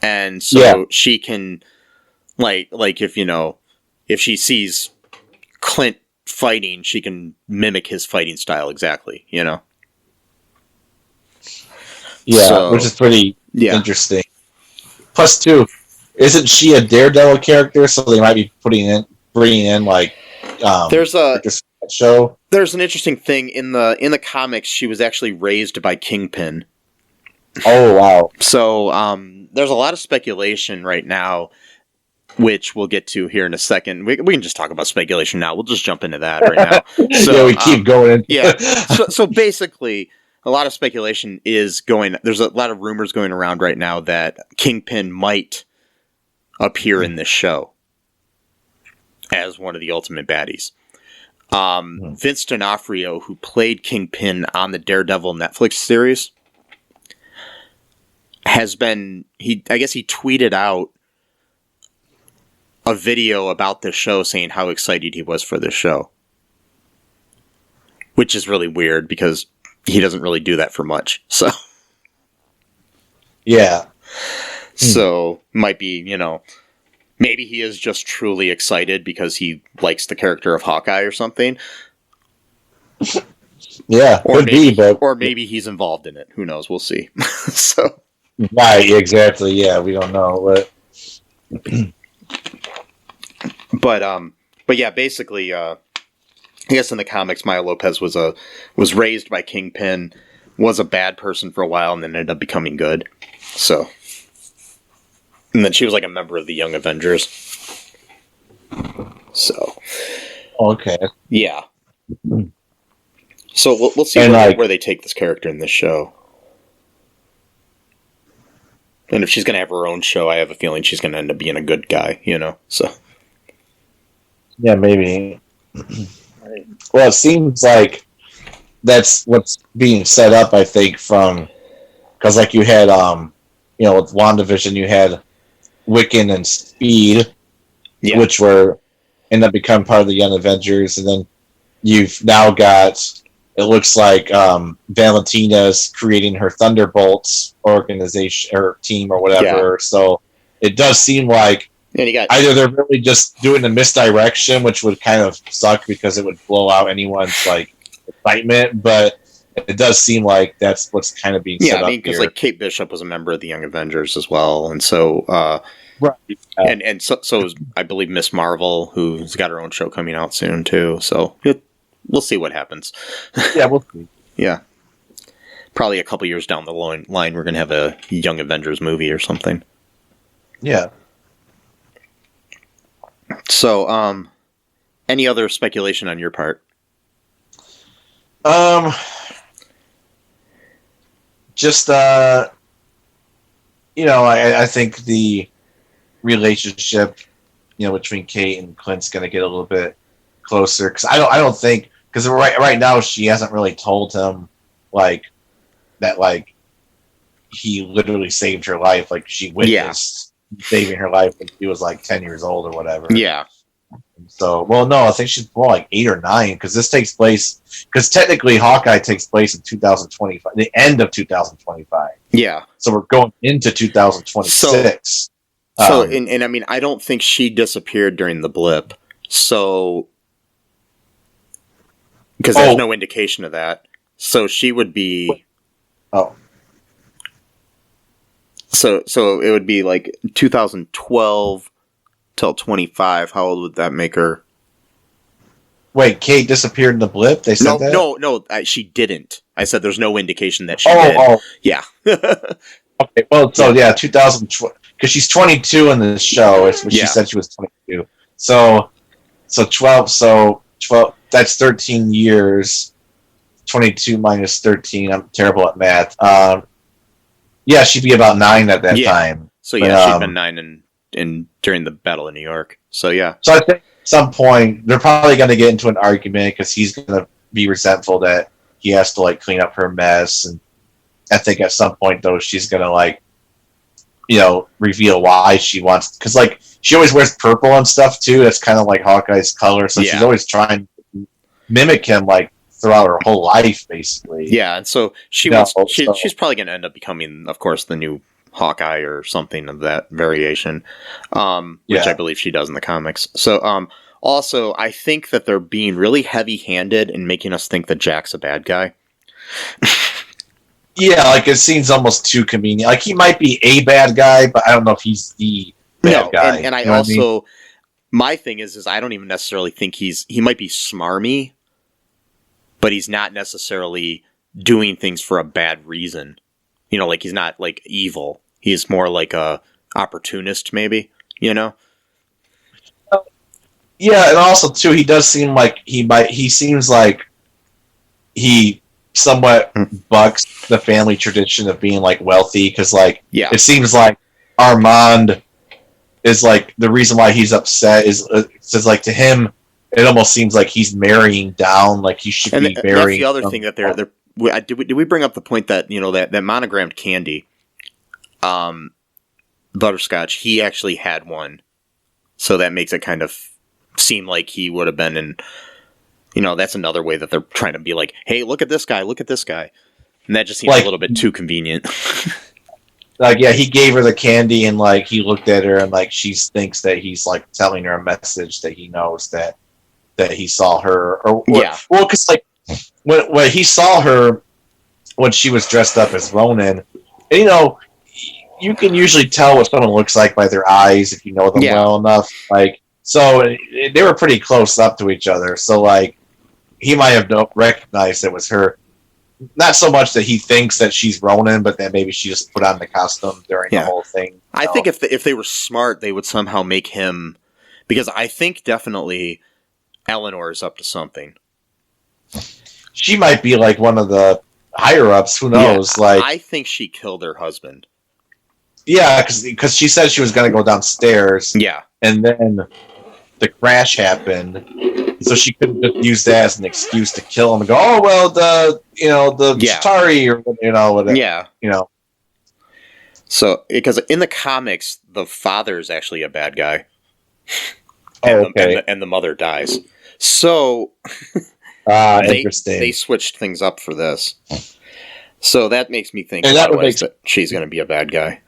And so she can, like if she sees Clint fighting, she can mimic his fighting style exactly, you know? Yeah, which is pretty interesting. Plus, too, isn't she a Daredevil character? So they might be bringing in like there's a show. There's an interesting thing in the comics. She was actually raised by Kingpin. Oh, wow. So there's a lot of speculation right now, which we'll get to here in a second. We can just talk about speculation now. We'll just jump into that right now. So yeah, we keep going. Yeah. So basically, a lot of speculation is going. There's a lot of rumors going around right now that Kingpin might appear in this show as one of the ultimate baddies. Vince D'Onofrio, who played Kingpin on the Daredevil Netflix series, has been, I guess he tweeted out a video about this show saying how excited he was for this show. Which is really weird because he doesn't really do that for much. So yeah. So might be, maybe he is just truly excited because he likes the character of Hawkeye or something. Yeah, or maybe he's involved in it. Who knows? We'll see. So right, exactly. Yeah, we don't know. But yeah, basically, I guess in the comics, Maya Lopez was raised by Kingpin, was a bad person for a while, and then ended up becoming good. So, and then she was like a member of the Young Avengers. So, okay, yeah. So we'll see where they take this character in this show. And if she's going to have her own show, I have a feeling she's going to end up being a good guy, so. Yeah, maybe. Well, it seems like that's what's being set up, I think, because like you had, with WandaVision, you had Wiccan and Speed, which end up becoming part of the Young Avengers, and then you've now got, it looks like Valentina's creating her Thunderbolts organization or team or whatever. Yeah. So it does seem like either they're really just doing a misdirection, which would kind of suck because it would blow out anyone's excitement, but it does seem like that's what's kind of being set up here. Yeah, because Kate Bishop was a member of the Young Avengers as well, and so right, and so is, I believe, Miss Marvel, who's got her own show coming out soon too. So we'll see what happens. Yeah, we'll see. Yeah, probably a couple years down the line, we're gonna have a Young Avengers movie or something. Yeah. So, any other speculation on your part? Just I think the relationship, between Kate and Clint's going to get a little bit closer because I don't think because right now she hasn't really told him that he literally saved her life, she witnessed saving her life when she was 10 years old or whatever. Yeah. So, well, no, I think she's more 8 or 9 because this takes place because technically Hawkeye takes place in 2025, the end of 2025. Yeah. So we're going into 2026. So and I mean, I don't think she disappeared during the blip. So, because there's no indication of that. So she would be. Oh. So it would be 2012 till 25. How old would that make her? Wait, Kate disappeared in the blip? They said that? No, she didn't. I said there's no indication that she did. Oh. Yeah. Okay, well, so 2012, because she's 22 in the show. It's what she said she was 22. So 12, that's 13 years. 22 minus 13. I'm terrible at math. Yeah, she'd be about 9 at that time. So she'd been 9 in during the Battle of New York. So yeah. So I think at some point they're probably going to get into an argument because he's going to be resentful that he has to clean up her mess, and I think at some point though she's going to reveal why she wants, because she always wears purple and stuff too. That's kind of like Hawkeye's color, so she's always trying to mimic him throughout her whole life, basically. Yeah, and so she's probably going to end up becoming, of course, the new Hawkeye or something of that variation, which I believe she does in the comics. So, also, I think that they're being really heavy-handed in making us think that Jack's a bad guy. Yeah, it seems almost too convenient. He might be a bad guy, but I don't know if he's the bad guy. And I also, my thing is I don't even necessarily think he might be smarmy, but he's not necessarily doing things for a bad reason. You know, like he's not like evil. He's more like a opportunist, maybe. You know. Yeah, and also too, he does seem like he seems like he somewhat bucks the family tradition of being like wealthy, because like it seems like Armand is like the reason why he's upset is like to him it almost seems like he's marrying down, like he should be marrying. That's the other thing that they're did we bring up the point that, you know, that monogrammed candy, butterscotch, he actually had one, so that makes it kind of seem like he would have been in, you know, that's another way that they're trying to be like, hey, look at this guy, and that just seems like, a little bit too convenient. Like, yeah, he gave her the candy and like he looked at her and like she thinks that he's like telling her a message that he knows that he saw her, or well, because like when he saw her when she was dressed up as Ronin, and, you know, you can usually tell what someone looks like by their eyes if you know them well enough. Like, so they were pretty close up to each other. So like he might have recognized it was her. Not so much that he thinks that she's Ronin, but that maybe she just put on the costume during the whole thing. I think if they were smart, they would somehow make him, because I think definitely Eleanor is up to something. She might be like one of the higher ups. Who knows? Yeah, like, I think she killed her husband. Yeah, because she said she was going to go downstairs. Yeah, and then the crash happened, so she couldn't just use that as an excuse to kill him and go, oh well, the Chitauri, or whatever. Yeah, you know. So because in the comics, the father is actually a bad guy. And the mother dies. So interesting. They switched things up for this. So that makes me think that she's going to be a bad guy.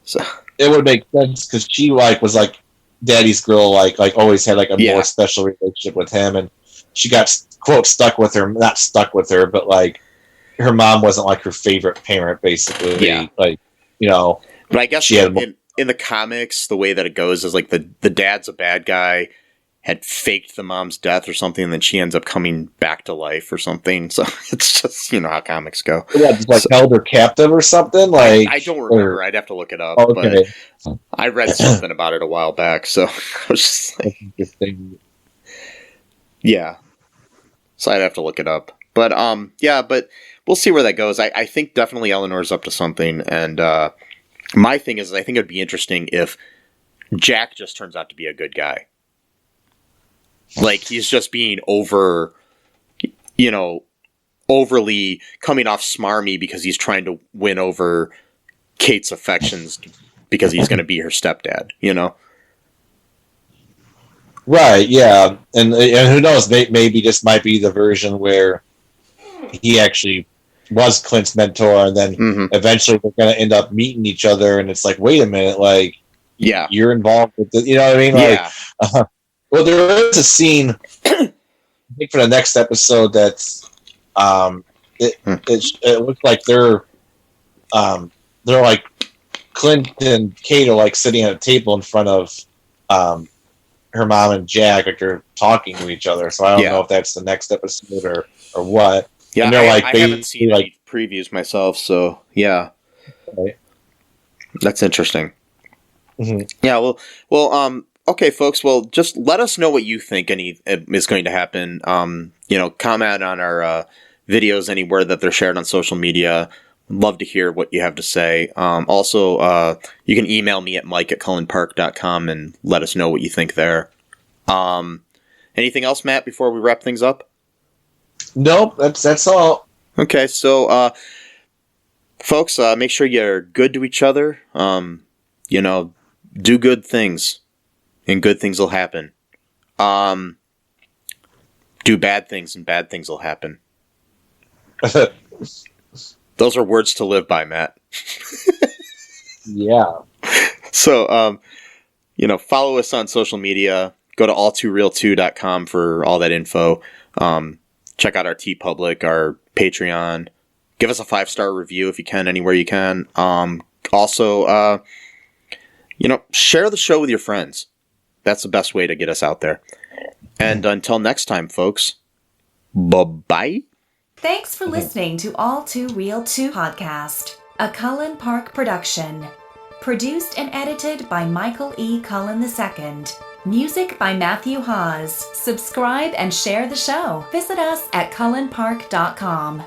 So it would make sense because she was like daddy's girl, like always had like a more special relationship with him, and she got quote not stuck with her, but like her mom wasn't like her favorite parent, basically. Yeah, like, you know. But I guess in the comics, the way that it goes is like the dad's a bad guy, had faked the mom's death or something, and then she ends up coming back to life or something. So it's just, you know, how comics go. Yeah, just held her captive or something. Like, I don't remember. I'd have to look it up. Okay. But I read something about it a while back, so I was just like, yeah. So I'd have to look it up. But but we'll see where that goes. I think definitely Eleanor's up to something, and my thing is, I think it'd be interesting if Jack just turns out to be a good guy. Like, he's just being overly coming off smarmy because he's trying to win over Kate's affections because he's going to be her stepdad, you know? Right, yeah. And who knows, maybe this might be the version where he actually was Clint's mentor, and then eventually they're going to end up meeting each other, and it's like, wait a minute, like, you're involved with this, you know what I mean? Like, well, there is a scene, I think, for the next episode that's, it looks like they're like, Clint and Kate are like sitting at a table in front of her mom and Jack, like they're talking to each other. So I don't know if that's the next episode or what. Yeah, and they're I haven't seen any previews myself, so yeah. Okay. That's interesting. Mm-hmm. Yeah, well, okay, folks. Well, just let us know what you think is going to happen. Comment on our videos anywhere that they're shared on social media. Love to hear what you have to say. Also, you can email me at mike@cullenpark.com and let us know what you think there. Anything else, Matt, before we wrap things up? Nope, that's all. Okay, so folks, make sure you're good to each other. Do good things, and good things will happen. Do bad things, and bad things will happen. Those are words to live by, Matt. Yeah. So, follow us on social media. Go to all2real2.com for all that info. Check out our TeePublic, our Patreon. Give us a 5-star review if you can, anywhere you can. Also, share the show with your friends. That's the best way to get us out there. And until next time, folks, bye-bye. Thanks for listening to All Too Real 2 podcast, a Cullen Park production. Produced and edited by Michael E. Cullen II. Music by Matthew Hawes. Subscribe and share the show. Visit us at cullenpark.com.